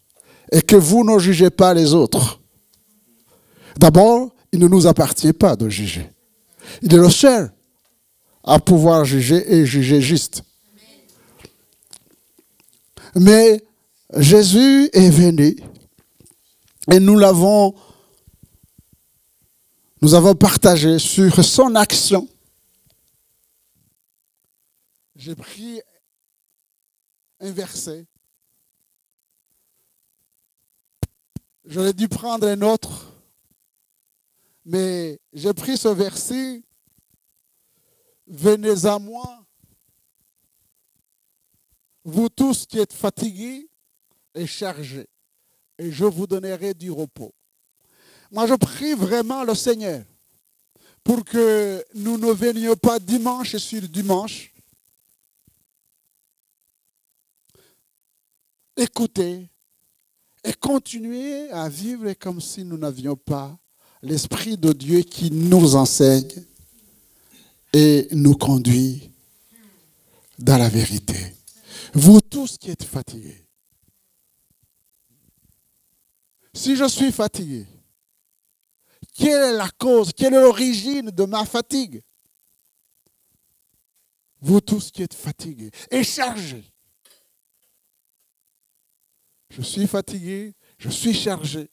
et que vous ne jugez pas les autres. D'abord, il ne nous appartient pas de juger. Il est le seul à pouvoir juger et juger juste. Mais Jésus est venu et nous avons partagé sur son action. J'ai pris un verset. J'aurais dû prendre un autre. Mais j'ai pris ce verset, venez à moi, vous tous qui êtes fatigués et chargés, et je vous donnerai du repos. Moi, je prie vraiment le Seigneur pour que nous ne venions pas dimanche sur dimanche écouter et continuer à vivre comme si nous n'avions pas l'Esprit de Dieu qui nous enseigne et nous conduit dans la vérité. Vous tous qui êtes fatigués. Si je suis fatigué, quelle est la cause, quelle est l'origine de ma fatigue? Vous tous qui êtes fatigués et chargés. Je suis fatigué, je suis chargé.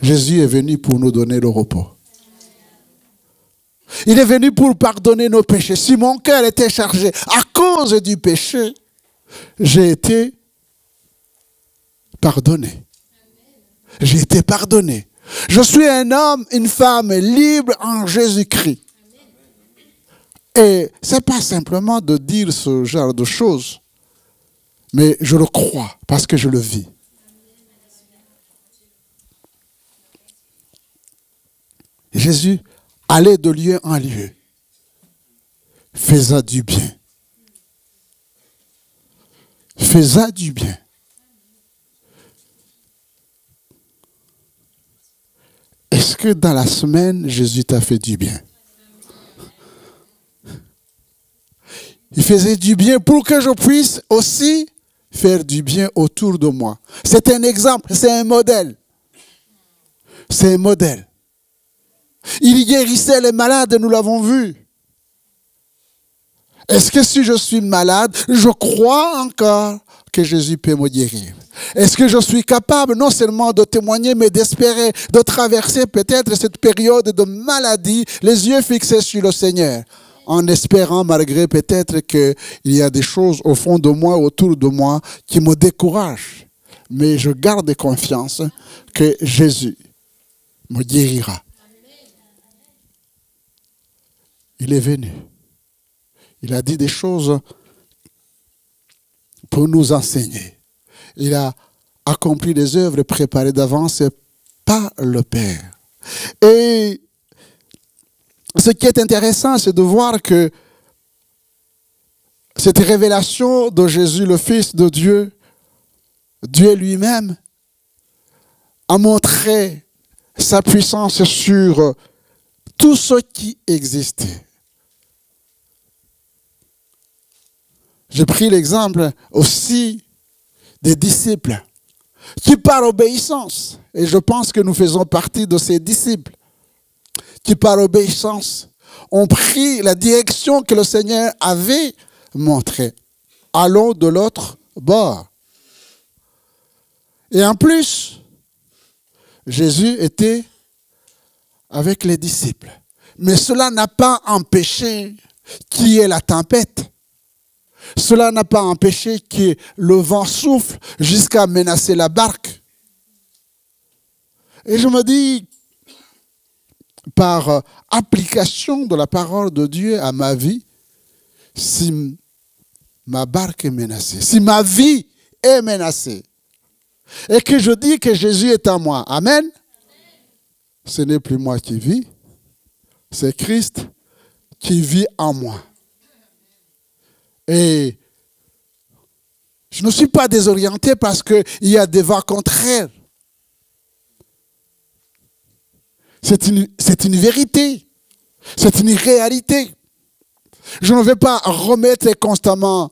Jésus est venu pour nous donner le repos. Il est venu pour pardonner nos péchés. Si mon cœur était chargé à cause du péché, j'ai été pardonné. J'ai été pardonné. Je suis un homme, une femme libre en Jésus-Christ. Et ce n'est pas simplement de dire ce genre de choses, mais je le crois parce que je le vis. Jésus allait de lieu en lieu, faisant du bien. Faisant du bien. Est-ce que dans la semaine, Jésus t'a fait du bien? Il faisait du bien pour que je puisse aussi faire du bien autour de moi. C'est un exemple, c'est un modèle. C'est un modèle. Il guérissait les malades, nous l'avons vu. Est-ce que si je suis malade, je crois encore que Jésus peut me guérir? Est-ce que je suis capable non seulement de témoigner, mais d'espérer, de traverser peut-être cette période de maladie, les yeux fixés sur le Seigneur, en espérant malgré peut-être qu'il y a des choses au fond de moi, autour de moi, qui me découragent. Mais je garde confiance que Jésus me guérira. Il est venu. Il a dit des choses pour nous enseigner. Il a accompli des œuvres préparées d'avance par le Père. Et ce qui est intéressant, c'est de voir que cette révélation de Jésus, le Fils de Dieu, Dieu lui-même, a montré sa puissance sur tout ce qui existait. J'ai pris l'exemple aussi des disciples qui, par obéissance, et je pense que nous faisons partie de ces disciples, qui, par obéissance, ont pris la direction que le Seigneur avait montrée. Allons de l'autre bord. Et en plus, Jésus était avec les disciples. Mais cela n'a pas empêché qu'il y ait la tempête. Cela n'a pas empêché que le vent souffle jusqu'à menacer la barque. Et je me dis, par application de la parole de Dieu à ma vie, si ma barque est menacée, si ma vie est menacée, et que je dis que Jésus est en moi, amen, ce n'est plus moi qui vis, c'est Christ qui vit en moi. Et je ne suis pas désorienté parce qu'il y a des vents contraires. C'est une vérité. C'est une réalité. Je ne vais pas remettre constamment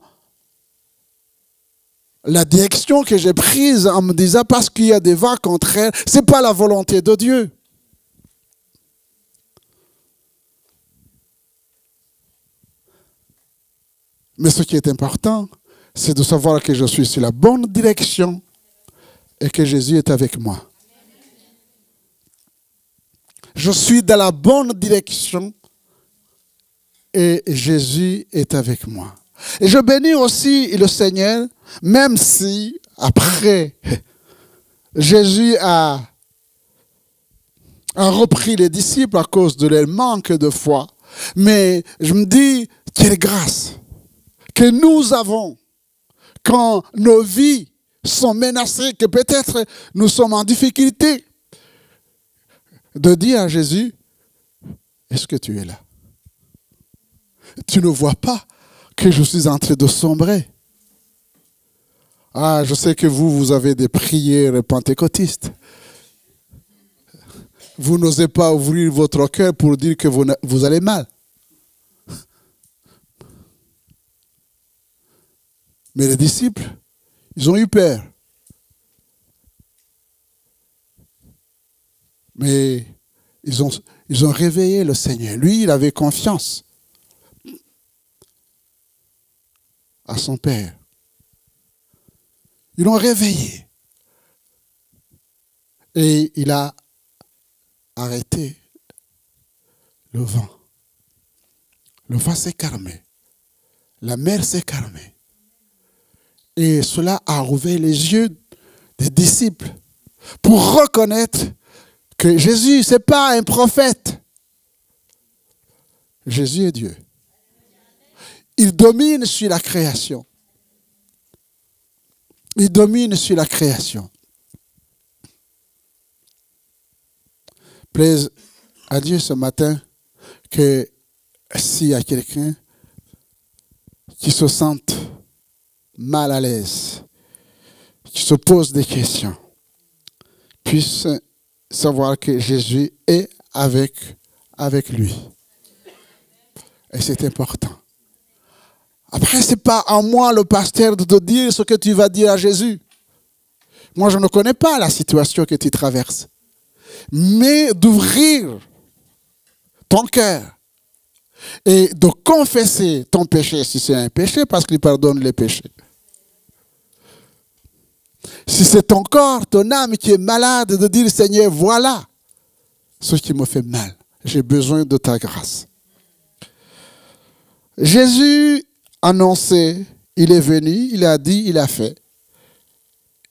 la direction que j'ai prise en me disant parce qu'il y a des vents contraires, ce n'est pas la volonté de Dieu. Mais ce qui est important, c'est de savoir que je suis sur la bonne direction et que Jésus est avec moi. Je suis dans la bonne direction et Jésus est avec moi. Et je bénis aussi le Seigneur, même si après Jésus a repris les disciples à cause de leur manque de foi. Mais je me dis, quelle grâce que nous avons quand nos vies sont menacées, que peut-être nous sommes en difficulté, de dire à Jésus, est-ce que tu es là? Tu ne vois pas que je suis en train de sombrer. Ah, je sais que vous avez des prières pentecôtistes. Vous n'osez pas ouvrir votre cœur pour dire que vous allez mal. Mais les disciples, ils ont eu peur. Mais ils ont réveillé le Seigneur. Lui, il avait confiance à son Père. Ils l'ont réveillé. Et il a arrêté le vent. Le vent s'est calmé. La mer s'est calmée. Et cela a ouvert les yeux des disciples pour reconnaître que Jésus, ce n'est pas un prophète. Jésus est Dieu. Il domine sur la création. Il domine sur la création. Plaise à Dieu ce matin que s'il y a quelqu'un qui se sente mal à l'aise, qui se pose des questions, puisse savoir que Jésus est avec lui. Et c'est important. Après, ce n'est pas à moi, le pasteur, de te dire ce que tu vas dire à Jésus. Moi, je ne connais pas la situation que tu traverses. Mais d'ouvrir ton cœur et de confesser ton péché, si c'est un péché, parce qu'il pardonne les péchés. Si c'est ton corps, ton âme qui est malade, de dire, Seigneur, voilà ce qui me fait mal. J'ai besoin de ta grâce. Jésus annoncé, il est venu, il a dit, il a fait.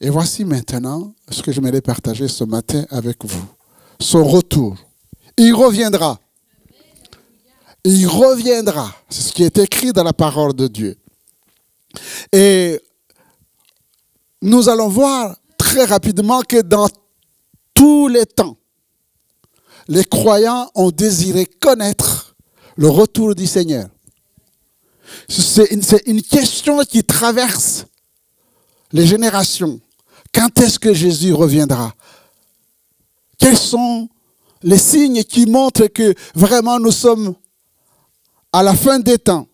Et voici maintenant ce que je m'allais partager ce matin avec vous. Son retour. Il reviendra. Il reviendra. C'est ce qui est écrit dans la parole de Dieu. Et nous allons voir très rapidement que dans tous les temps, les croyants ont désiré connaître le retour du Seigneur. C'est une question qui traverse les générations. Quand est-ce que Jésus reviendra? Quels sont les signes qui montrent que vraiment nous sommes à la fin des temps?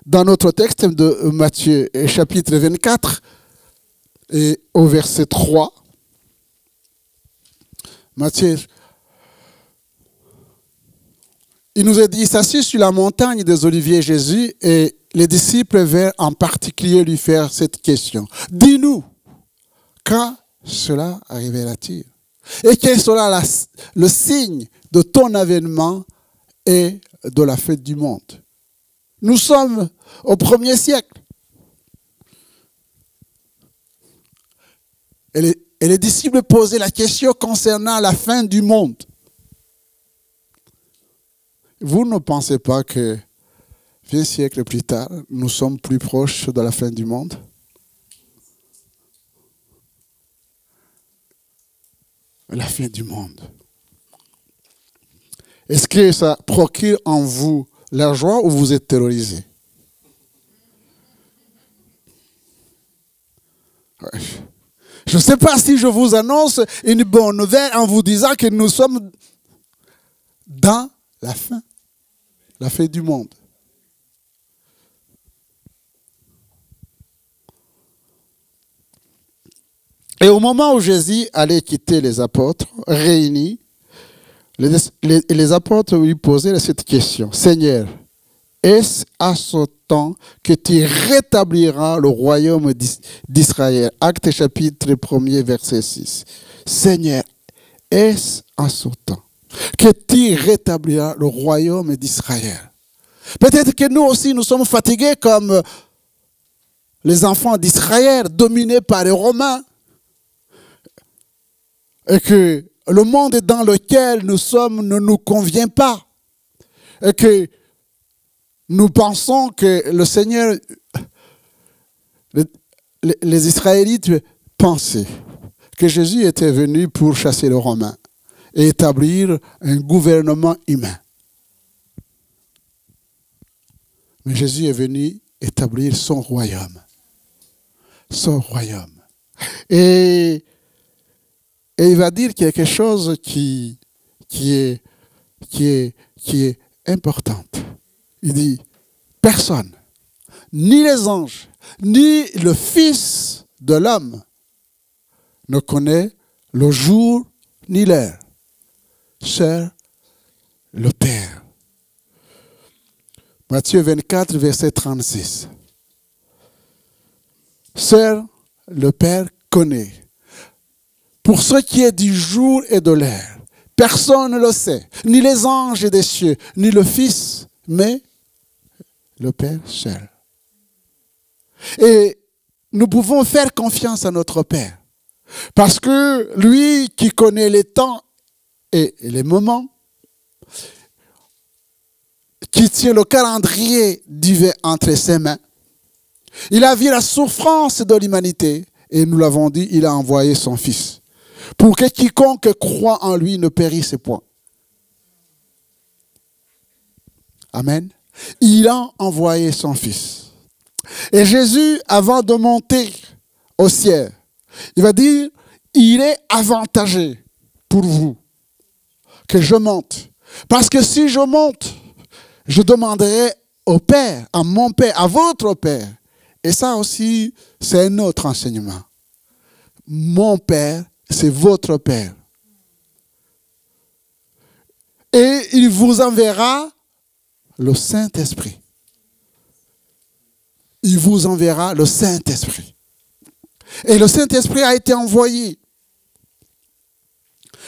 Dans notre texte de Matthieu, chapitre 24, et au verset 3, Matthieu, il nous est dit, il s'assit sur la montagne des Oliviers Jésus, et les disciples vinrent en particulier lui faire cette question. Dis-nous, quand cela arrivera-t-il? Et quel sera le signe de ton avènement et de la fête du monde? Nous sommes au 1er siècle. Et les disciples posaient la question concernant la fin du monde. Vous ne pensez pas que 20 siècles plus tard, nous sommes plus proches de la fin du monde? la fin du monde. Est-ce que ça procure en vous la joie ou vous êtes terrorisé? Ouais. Je ne sais pas si je vous annonce une bonne nouvelle en vous disant que nous sommes dans la fin du monde. Et au moment où Jésus allait quitter les apôtres réunis, les apôtres lui posaient cette question. Seigneur, est-ce à ce temps que tu rétabliras le royaume d'Israël? Actes chapitre 1er, verset 6. Seigneur, est-ce à ce temps que tu rétabliras le royaume d'Israël? Peut-être que nous aussi, nous sommes fatigués comme les enfants d'Israël, dominés par les Romains. Et que le monde dans lequel nous sommes ne nous convient pas. Et que nous pensons que le Seigneur, les Israélites pensaient que Jésus était venu pour chasser les Romains et établir un gouvernement humain. Mais Jésus est venu établir son royaume. Son royaume. Et il va dire quelque chose qui est importante. Il dit, personne, ni les anges, ni le Fils de l'homme ne connaît le jour ni l'heure. Seul le Père. Matthieu 24, verset 36. Seul le Père connaît. Pour ce qui est du jour et de l'heure, personne ne le sait, ni les anges des cieux, ni le Fils, mais le Père seul. Et nous pouvons faire confiance à notre Père, parce que lui qui connaît les temps et les moments, qui tient le calendrier divin entre ses mains, il a vu la souffrance de l'humanité, et nous l'avons dit, il a envoyé son Fils, pour que quiconque croit en lui ne périsse point. Amen. Il a envoyé son Fils. Et Jésus, avant de monter au ciel, il va dire, il est avantageux pour vous que je monte. Parce que si je monte, je demanderai au Père, à mon Père, à votre Père. Et ça aussi, c'est un autre enseignement. Mon Père, c'est votre Père. Et il vous enverra le Saint-Esprit. Il vous enverra le Saint-Esprit. Et le Saint-Esprit a été envoyé.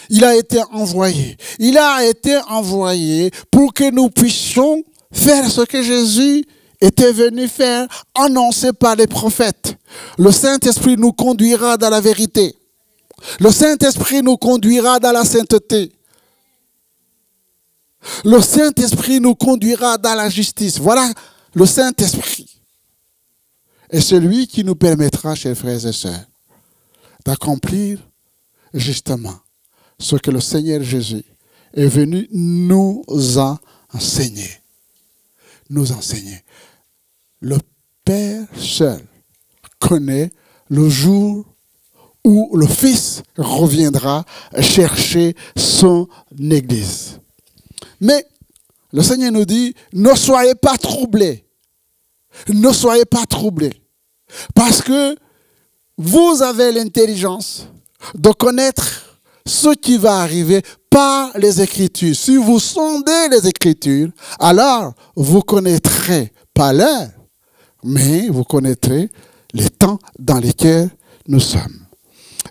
Il a été envoyé. Il a été envoyé pour que nous puissions faire ce que Jésus était venu faire, annoncé par les prophètes. Le Saint-Esprit nous conduira dans la vérité. Le Saint-Esprit nous conduira dans la sainteté. Le Saint-Esprit nous conduira dans la justice. Voilà le Saint-Esprit. Et c'est lui qui nous permettra, chers frères et sœurs, d'accomplir justement ce que le Seigneur Jésus est venu nous enseigner. Nous enseigner. Le Père seul connaît le jour où le Fils reviendra chercher son Église. Mais le Seigneur nous dit, ne soyez pas troublés. Ne soyez pas troublés. Parce que vous avez l'intelligence de connaître ce qui va arriver par les Écritures. Si vous sondez les Écritures, alors vous connaîtrez pas l'heure, mais vous connaîtrez les temps dans lesquels nous sommes.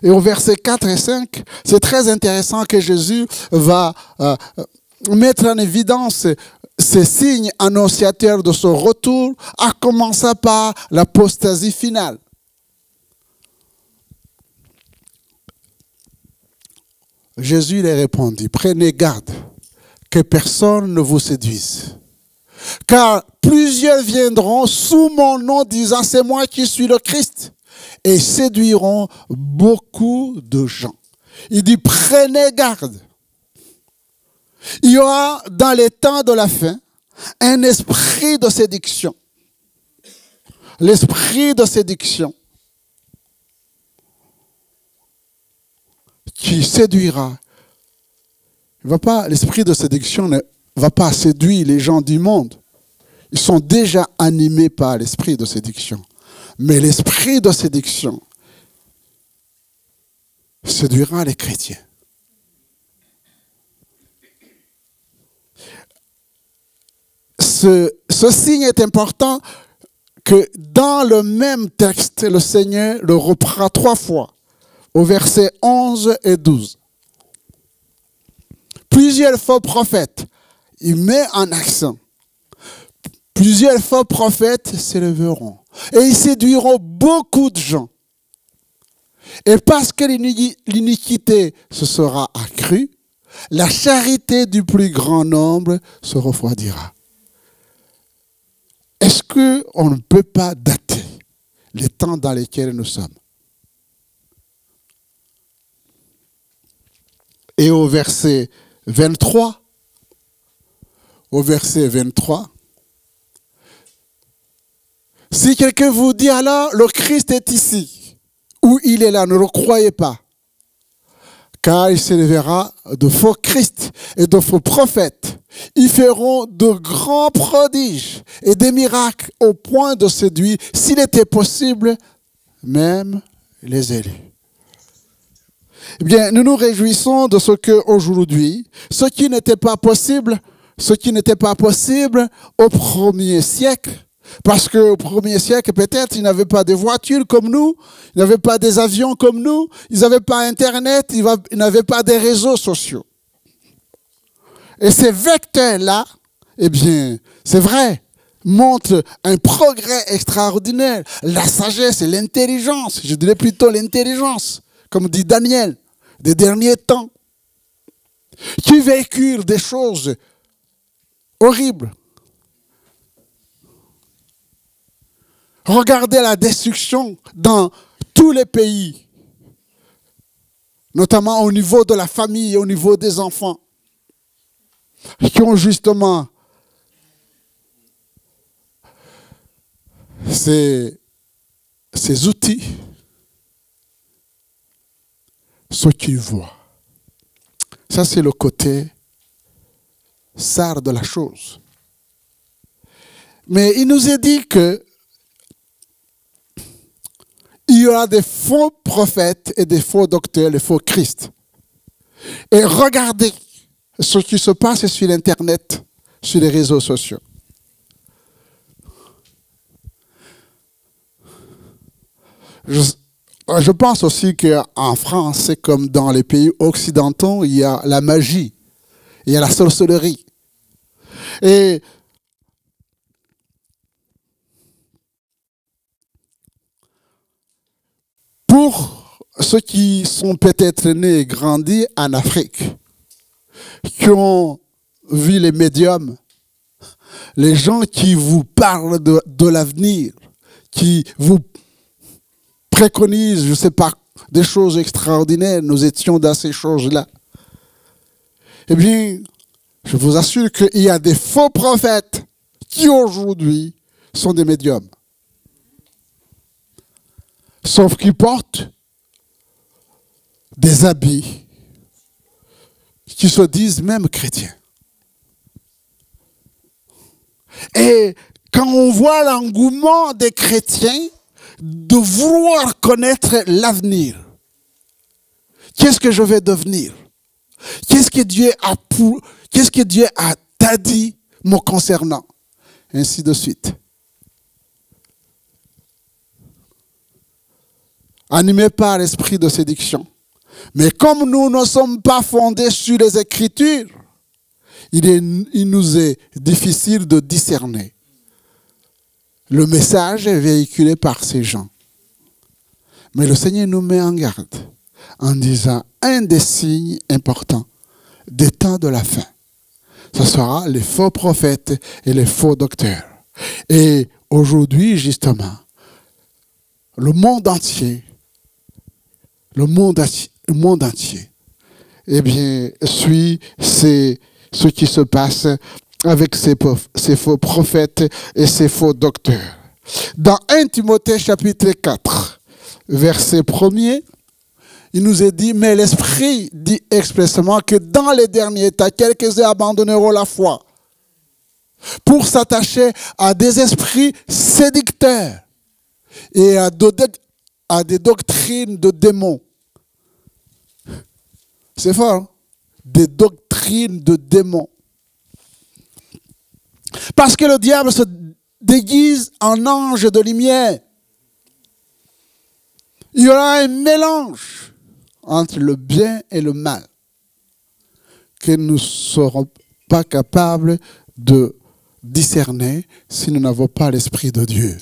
Et au verset 4 et 5, c'est très intéressant que Jésus va mettre en évidence ces signes annonciateurs de son retour, à commencer par l'apostasie finale. Jésus leur répondit, prenez garde que personne ne vous séduise. Car plusieurs viendront sous mon nom disant, c'est moi qui suis le Christ. Et séduiront beaucoup de gens. Il dit, prenez garde. Il y aura dans les temps de la fin un esprit de séduction. L'esprit de séduction qui séduira. L'esprit de séduction ne va pas séduire les gens du monde. Ils sont déjà animés par l'esprit de séduction. Mais l'esprit de séduction séduira les chrétiens. Ce signe est important que dans le même texte, le Seigneur le reprend 3 fois, au verset 11 et 12. Plusieurs faux prophètes, il met en accent, plusieurs faux prophètes s'élèveront et ils séduiront beaucoup de gens. Et parce que l'iniquité se sera accrue, la charité du plus grand nombre se refroidira. Est-ce qu'on ne peut pas dater les temps dans lesquels nous sommes? Et au verset 23, si quelqu'un vous dit alors, le Christ est ici, ou il est là, ne le croyez pas. Car il s'élèvera de faux Christ et de faux prophètes. Ils feront de grands prodiges et des miracles au point de séduire, s'il était possible, même les élus. Eh bien, nous nous réjouissons de ce qu'aujourd'hui, ce qui n'était pas possible au 1er siècle, parce qu'au 1er siècle, peut-être, ils n'avaient pas de voitures comme nous, ils n'avaient pas des avions comme nous, ils n'avaient pas Internet, ils n'avaient pas des réseaux sociaux. Et ces vecteurs-là, eh bien, c'est vrai, montrent un progrès extraordinaire. La sagesse et l'intelligence, je dirais plutôt l'intelligence, comme dit Daniel, des derniers temps, qui véhiculent des choses horribles. Regardez la destruction dans tous les pays, notamment au niveau de la famille et au niveau des enfants, qui ont justement ces outils, ce qu'ils voient. Ça, c'est le côté sale de la chose. Mais il nous est dit que il y aura des faux prophètes et des faux docteurs, les faux Christ. Et regardez ce qui se passe sur l'Internet, sur les réseaux sociaux. Je pense aussi qu'en France, comme dans les pays occidentaux, il y a la magie, il y a la sorcellerie. Et pour ceux qui sont peut-être nés et grandis en Afrique, qui ont vu les médiums, les gens qui vous parlent de l'avenir, qui vous préconisent, je ne sais pas, des choses extraordinaires, nous étions dans ces choses-là. Eh bien, je vous assure qu'il y a des faux prophètes qui aujourd'hui sont des médiums. Sauf qu'ils portent des habits qui se disent même chrétiens. Et quand on voit l'engouement des chrétiens de vouloir connaître l'avenir, qu'est-ce que je vais devenir? Qu'est-ce que Dieu t'a dit me concernant? Ainsi de suite. Animés par l'esprit de séduction. Mais comme nous ne sommes pas fondés sur les Écritures, il nous est difficile de discerner le message est véhiculé par ces gens. Mais le Seigneur nous met en garde en disant un des signes importants des temps de la fin. Ce sera les faux prophètes et les faux docteurs. Et aujourd'hui, justement, le monde entier le monde entier, eh bien, suit ce qui se passe avec ces faux prophètes et ces faux docteurs. Dans 1 Timothée chapitre 4, verset 1er, il nous est dit, mais l'Esprit dit expressément que dans les derniers temps, quelques-uns abandonneront la foi pour s'attacher à des esprits séducteurs et à des doctrines de démons. C'est fort, hein? Des doctrines de démons. Parce que le diable se déguise en ange de lumière. Il y aura un mélange entre le bien et le mal que nous ne serons pas capables de discerner si nous n'avons pas l'Esprit de Dieu.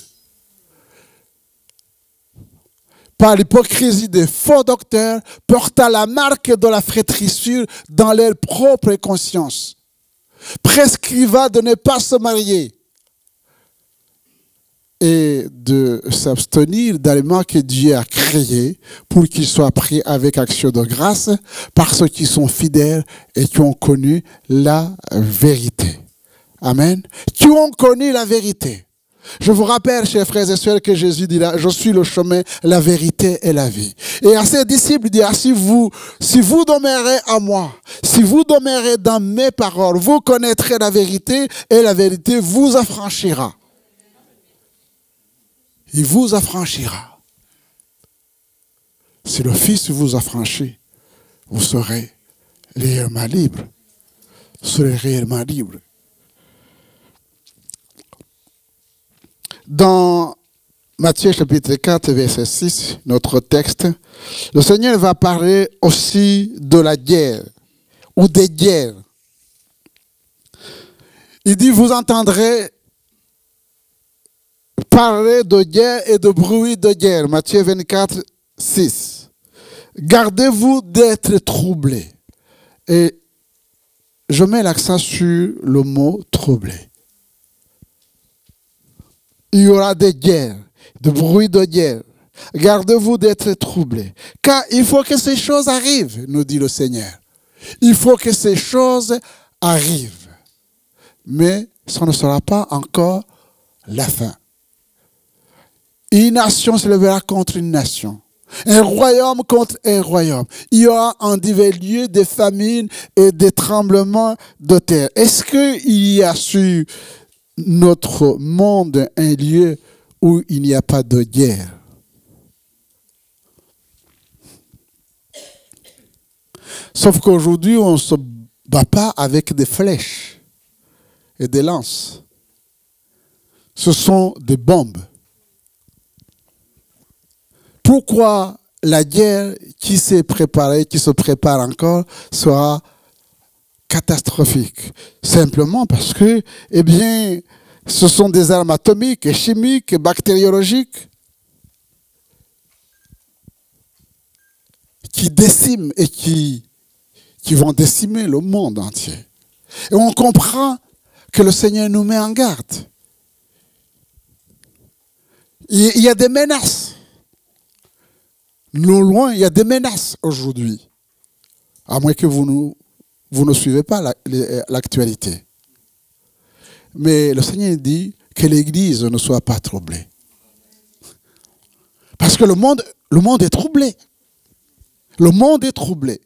Par l'hypocrisie des faux docteurs, portant la marque de la flétrissure dans leur propre conscience, prescrivant de ne pas se marier et de s'abstenir d'aliments que Dieu a créés pour qu'ils soient pris avec action de grâce par ceux qui sont fidèles et qui ont connu la vérité. Amen. Qui ont connu la vérité. Je vous rappelle, chers frères et sœurs, que Jésus dira, je suis le chemin, la vérité et la vie. Et à ses disciples, il dira, si vous demeurez en moi, si vous demeurez dans mes paroles, vous connaîtrez la vérité et la vérité vous affranchira. Il vous affranchira. Si le Fils vous affranchit, vous serez réellement libre. Vous serez réellement libre. Dans Matthieu chapitre 4, verset 6, notre texte, le Seigneur va parler aussi de la guerre ou des guerres. Il dit, vous entendrez parler de guerre et de bruit de guerre. Matthieu 24, 6. Gardez-vous d'être troublés. Et je mets l'accent sur le mot troublé. Il y aura des guerres, des bruits de guerre. Gardez-vous d'être troublés. Car il faut que ces choses arrivent, nous dit le Seigneur. Il faut que ces choses arrivent. Mais ce ne sera pas encore la fin. Une nation se lèvera contre une nation. Un royaume contre un royaume. Il y aura en divers lieux des famines et des tremblements de terre. Est-ce qu'il y a sur notre monde un lieu où il n'y a pas de guerre? Sauf qu'aujourd'hui, on ne se bat pas avec des flèches et des lances. Ce sont des bombes. Pourquoi la guerre qui s'est préparée, qui se prépare encore, sera catastrophique? Simplement parce que, eh bien, ce sont des armes atomiques, chimiques, bactériologiques qui déciment et qui vont décimer le monde entier. Et on comprend que le Seigneur nous met en garde. Il y a des menaces. Non loin, il y a des menaces aujourd'hui. À moins que vous ne suivez pas l'actualité. Mais le Seigneur dit que l'Église ne soit pas troublée. Parce que le monde est troublé. Le monde est troublé.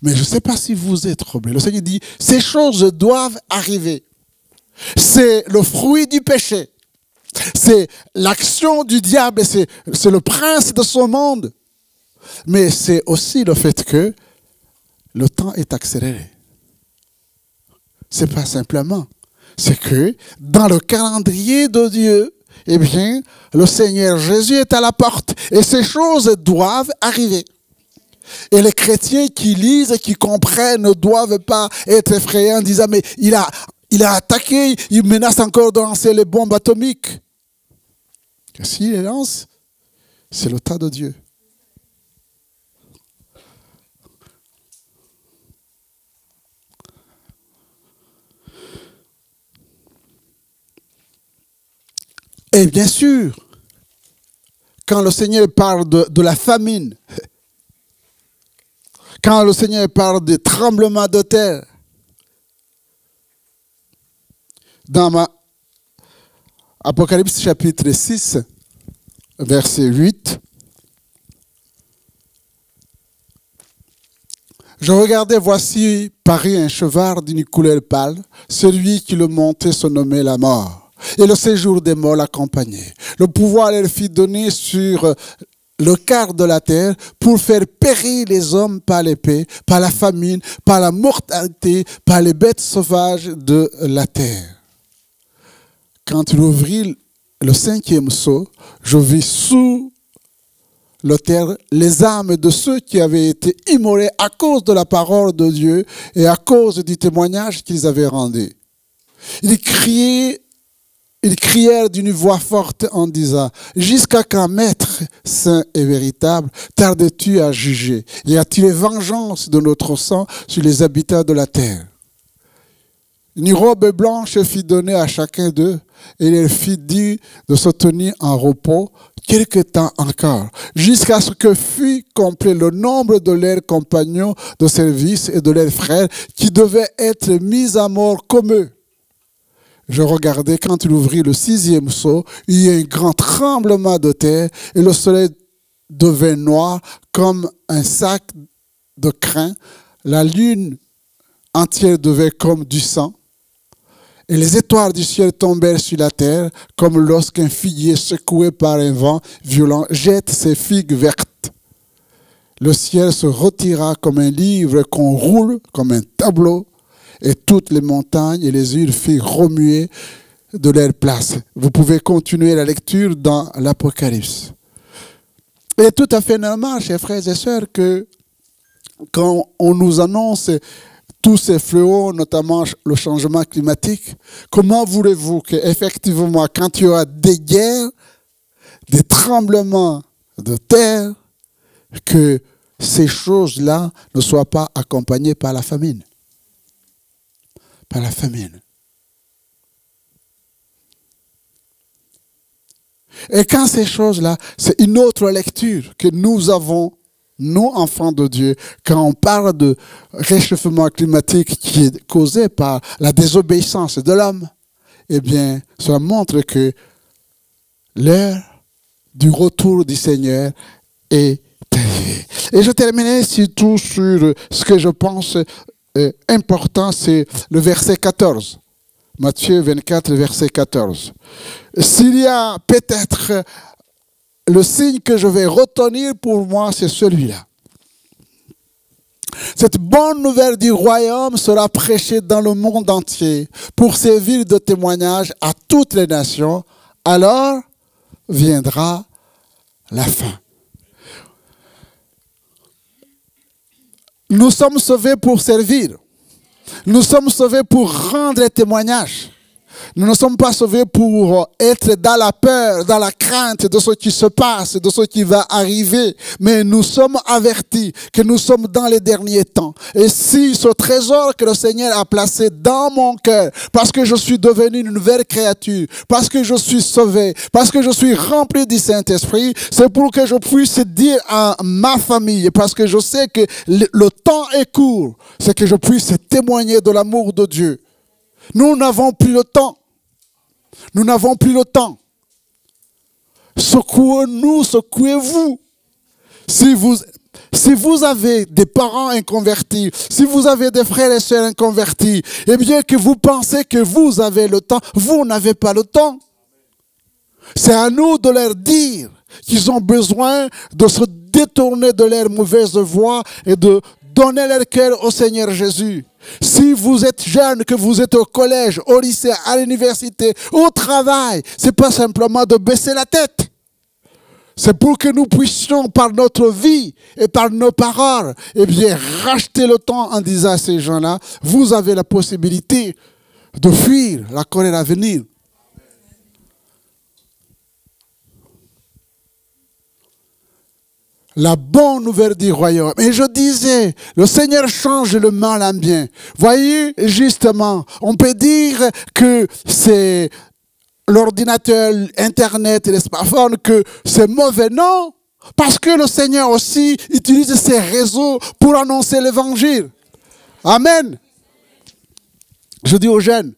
Mais je ne sais pas si vous êtes troublé. Le Seigneur dit, ces choses doivent arriver. C'est le fruit du péché. C'est l'action du diable, c'est le prince de ce monde. Mais c'est aussi le fait que le temps est accéléré. C'est pas simplement. C'est que dans le calendrier de Dieu, eh bien, le Seigneur Jésus est à la porte. Et ces choses doivent arriver. Et les chrétiens qui lisent et qui comprennent ne doivent pas être effrayés en disant, mais il a attaqué, il menace encore de lancer les bombes atomiques. Et s'il les lance, c'est le tas de Dieu. Et bien sûr, quand le Seigneur parle de la famine, Quand le Seigneur parle des tremblements de terre, dans Apocalypse chapitre 6, verset 8, je regardais, voici parit un cheval d'une couleur pâle, celui qui le montait se nommait la mort, et le séjour des morts l'accompagnait. Le pouvoir leur fit donner sur le quart de la terre pour faire périr les hommes par l'épée, par la famine, par la mortalité, par les bêtes sauvages de la terre. Quand il ouvrit le 5e sceau, je vis sous le terre les âmes de ceux qui avaient été immolés à cause de la parole de Dieu et à cause du témoignage qu'ils avaient rendu. Ils crièrent d'une voix forte en disant, « Jusqu'à quand, Maître saint et véritable, tardes-tu à juger et à tirer vengeance de notre sang sur les habitants de la terre ?» Une robe blanche fut donnée à chacun d'eux et il leur fit dire de se tenir en repos quelque temps encore, jusqu'à ce que fût complet le nombre de leurs compagnons de service et de leurs frères qui devaient être mis à mort comme eux. Je regardais quand il ouvrit le 6e sceau, il y a un grand tremblement de terre et le soleil devint noir comme un sac de crin. La lune entière devait comme du sang. Et les étoiles du ciel tombèrent sur la terre comme lorsqu'un figuier secoué par un vent violent jette ses figues vertes. Le ciel se retira comme un livre qu'on roule, comme un tableau. Et toutes les montagnes et les îles furent remuées de leur place. Vous pouvez continuer la lecture dans l'Apocalypse. Il est tout à fait normal, chers frères et sœurs, que quand on nous annonce tous ces fléaux, notamment le changement climatique, comment voulez-vous qu'effectivement, quand il y aura des guerres, des tremblements de terre, que ces choses-là ne soient pas accompagnées par la famine? Par la famine. Et quand ces choses-là, c'est une autre lecture que nous avons, nous, enfants de Dieu, quand on parle de réchauffement climatique qui est causé par la désobéissance de l'homme, eh bien, cela montre que l'heure du retour du Seigneur est arrivée. Et je terminerai surtout sur ce que je pense important, c'est le verset 14. Matthieu 24, verset 14. S'il y a peut-être le signe que je vais retenir pour moi, c'est celui-là. Cette bonne nouvelle du royaume sera prêchée dans le monde entier pour servir de témoignage à toutes les nations. Alors viendra la fin. Nous sommes sauvés pour servir. Nous sommes sauvés pour rendre témoignage. Nous ne sommes pas sauvés pour être dans la peur, dans la crainte de ce qui se passe, de ce qui va arriver. Mais nous sommes avertis que nous sommes dans les derniers temps. Et si ce trésor que le Seigneur a placé dans mon cœur, parce que je suis devenu une nouvelle créature, parce que je suis sauvé, parce que je suis rempli du Saint-Esprit, c'est pour que je puisse dire à ma famille, parce que je sais que le temps est court, c'est que je puisse témoigner de l'amour de Dieu. Nous n'avons plus le temps. Nous n'avons plus le temps. Secouez-nous, secouez-vous. Si vous avez des parents inconvertis, si vous avez des frères et sœurs inconvertis, et bien que vous pensez que vous avez le temps, vous n'avez pas le temps. C'est à nous de leur dire qu'ils ont besoin de se détourner de leur mauvaise voie et de donner leur cœur au Seigneur Jésus. Si vous êtes jeune, que vous êtes au collège, au lycée, à l'université, au travail, c'est pas simplement de baisser la tête. C'est pour que nous puissions, par notre vie et par nos paroles, eh bien, racheter le temps en disant à ces gens-là, vous avez la possibilité de fuir la colère à venir. La bonne nouvelle du royaume. Et je disais, le Seigneur change le mal en bien. Voyez, justement, on peut dire que c'est l'ordinateur, Internet et les smartphones, que c'est mauvais. Non, Parce que le Seigneur aussi utilise ses réseaux pour annoncer l'évangile. Amen. Je dis aux jeunes,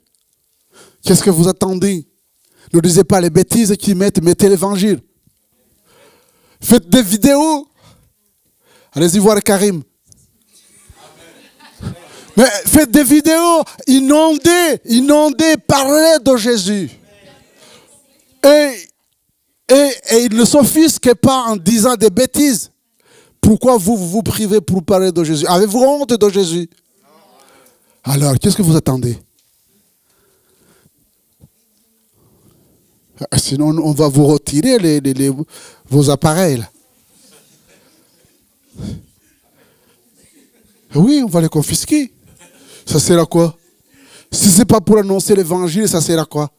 qu'est-ce que vous attendez? Ne lisez pas les bêtises qu'ils mettent, mettez l'évangile. Faites des vidéos. Allez-y voir Karim. Mais faites des vidéos, inondez, parlez de Jésus. Et il ne s'offusque pas en disant des bêtises. Pourquoi vous privez pour parler de Jésus? Avez-vous honte de Jésus? Alors, qu'est-ce que vous attendez? Sinon, on va vous retirer vos appareils. Là. Oui, on va les confisquer. Ça sert à quoi? Si ce n'est pas pour annoncer l'évangile, ça sert à quoi?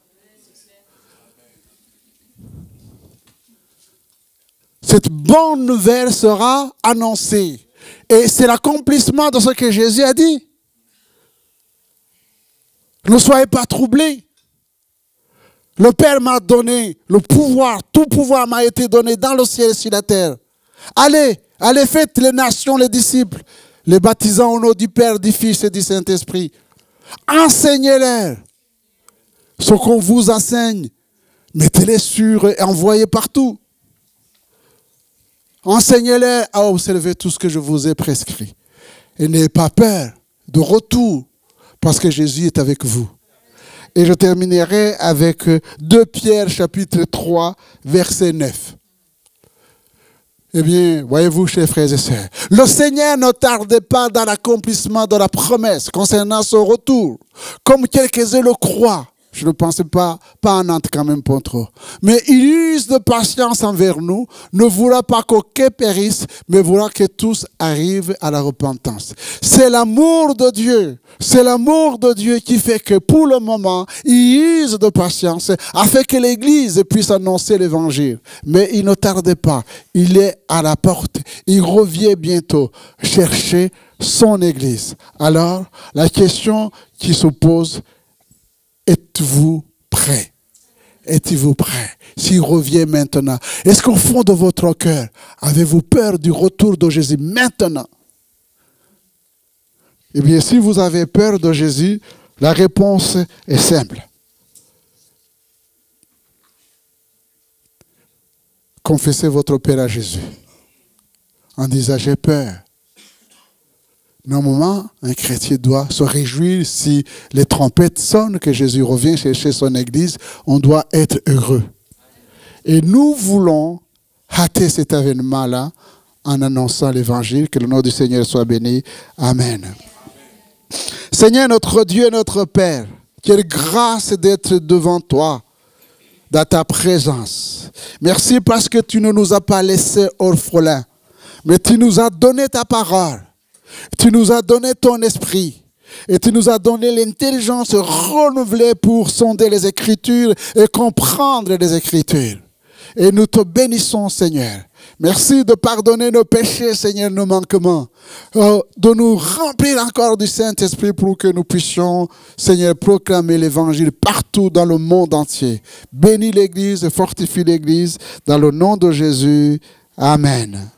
Cette bonne nouvelle sera annoncée. Et c'est l'accomplissement de ce que Jésus a dit. Ne soyez pas troublés. Le Père m'a donné le pouvoir, tout pouvoir m'a été donné dans le ciel et sur la terre. Allez, faites les nations, les disciples, les baptisant au nom du Père, du Fils et du Saint-Esprit. Enseignez-les ce qu'on vous enseigne. Mettez-les sur et envoyez partout. Enseignez-les à observer tout ce que je vous ai prescrit. Et n'ayez pas peur de retour, parce que Jésus est avec vous. Et je terminerai avec 2 Pierre chapitre 3, verset 9. Eh bien, voyez-vous, chers frères et sœurs, le Seigneur ne tarde pas dans l'accomplissement de la promesse concernant son retour, comme quelques-uns le croient. Je ne pensais pas en Nantes quand même pas trop. Mais il use de patience envers nous, ne voulant pas qu'aucun périsse, mais voulant que tous arrivent à la repentance. C'est l'amour de Dieu qui fait que pour le moment, il use de patience afin que l'Église puisse annoncer l'Évangile. Mais il ne tarde pas, il est à la porte, il revient bientôt chercher son Église. Alors, la question qui se pose, êtes-vous prêt? Êtes-vous prêt? S'il revient maintenant, est-ce qu'au fond de votre cœur, avez-vous peur du retour de Jésus maintenant? Eh bien, si vous avez peur de Jésus, la réponse est simple. Confessez votre peur à Jésus en disant, j'ai peur. Normalement, un chrétien doit se réjouir si les trompettes sonnent, que Jésus revient chercher son Église. On doit être heureux. Et nous voulons hâter cet événement-là en annonçant l'Évangile. Que le nom du Seigneur soit béni. Amen. Seigneur, notre Dieu, notre Père, quelle grâce d'être devant toi, dans ta présence. Merci parce que tu ne nous as pas laissés orphelins, mais tu nous as donné ta parole. Tu nous as donné ton esprit et tu nous as donné l'intelligence renouvelée pour sonder les Écritures et comprendre les Écritures. Et nous te bénissons, Seigneur. Merci de pardonner nos péchés, Seigneur, nos manquements. De nous remplir encore du Saint-Esprit pour que nous puissions, Seigneur, proclamer l'Évangile partout dans le monde entier. Bénis l'Église et fortifie l'Église dans le nom de Jésus. Amen.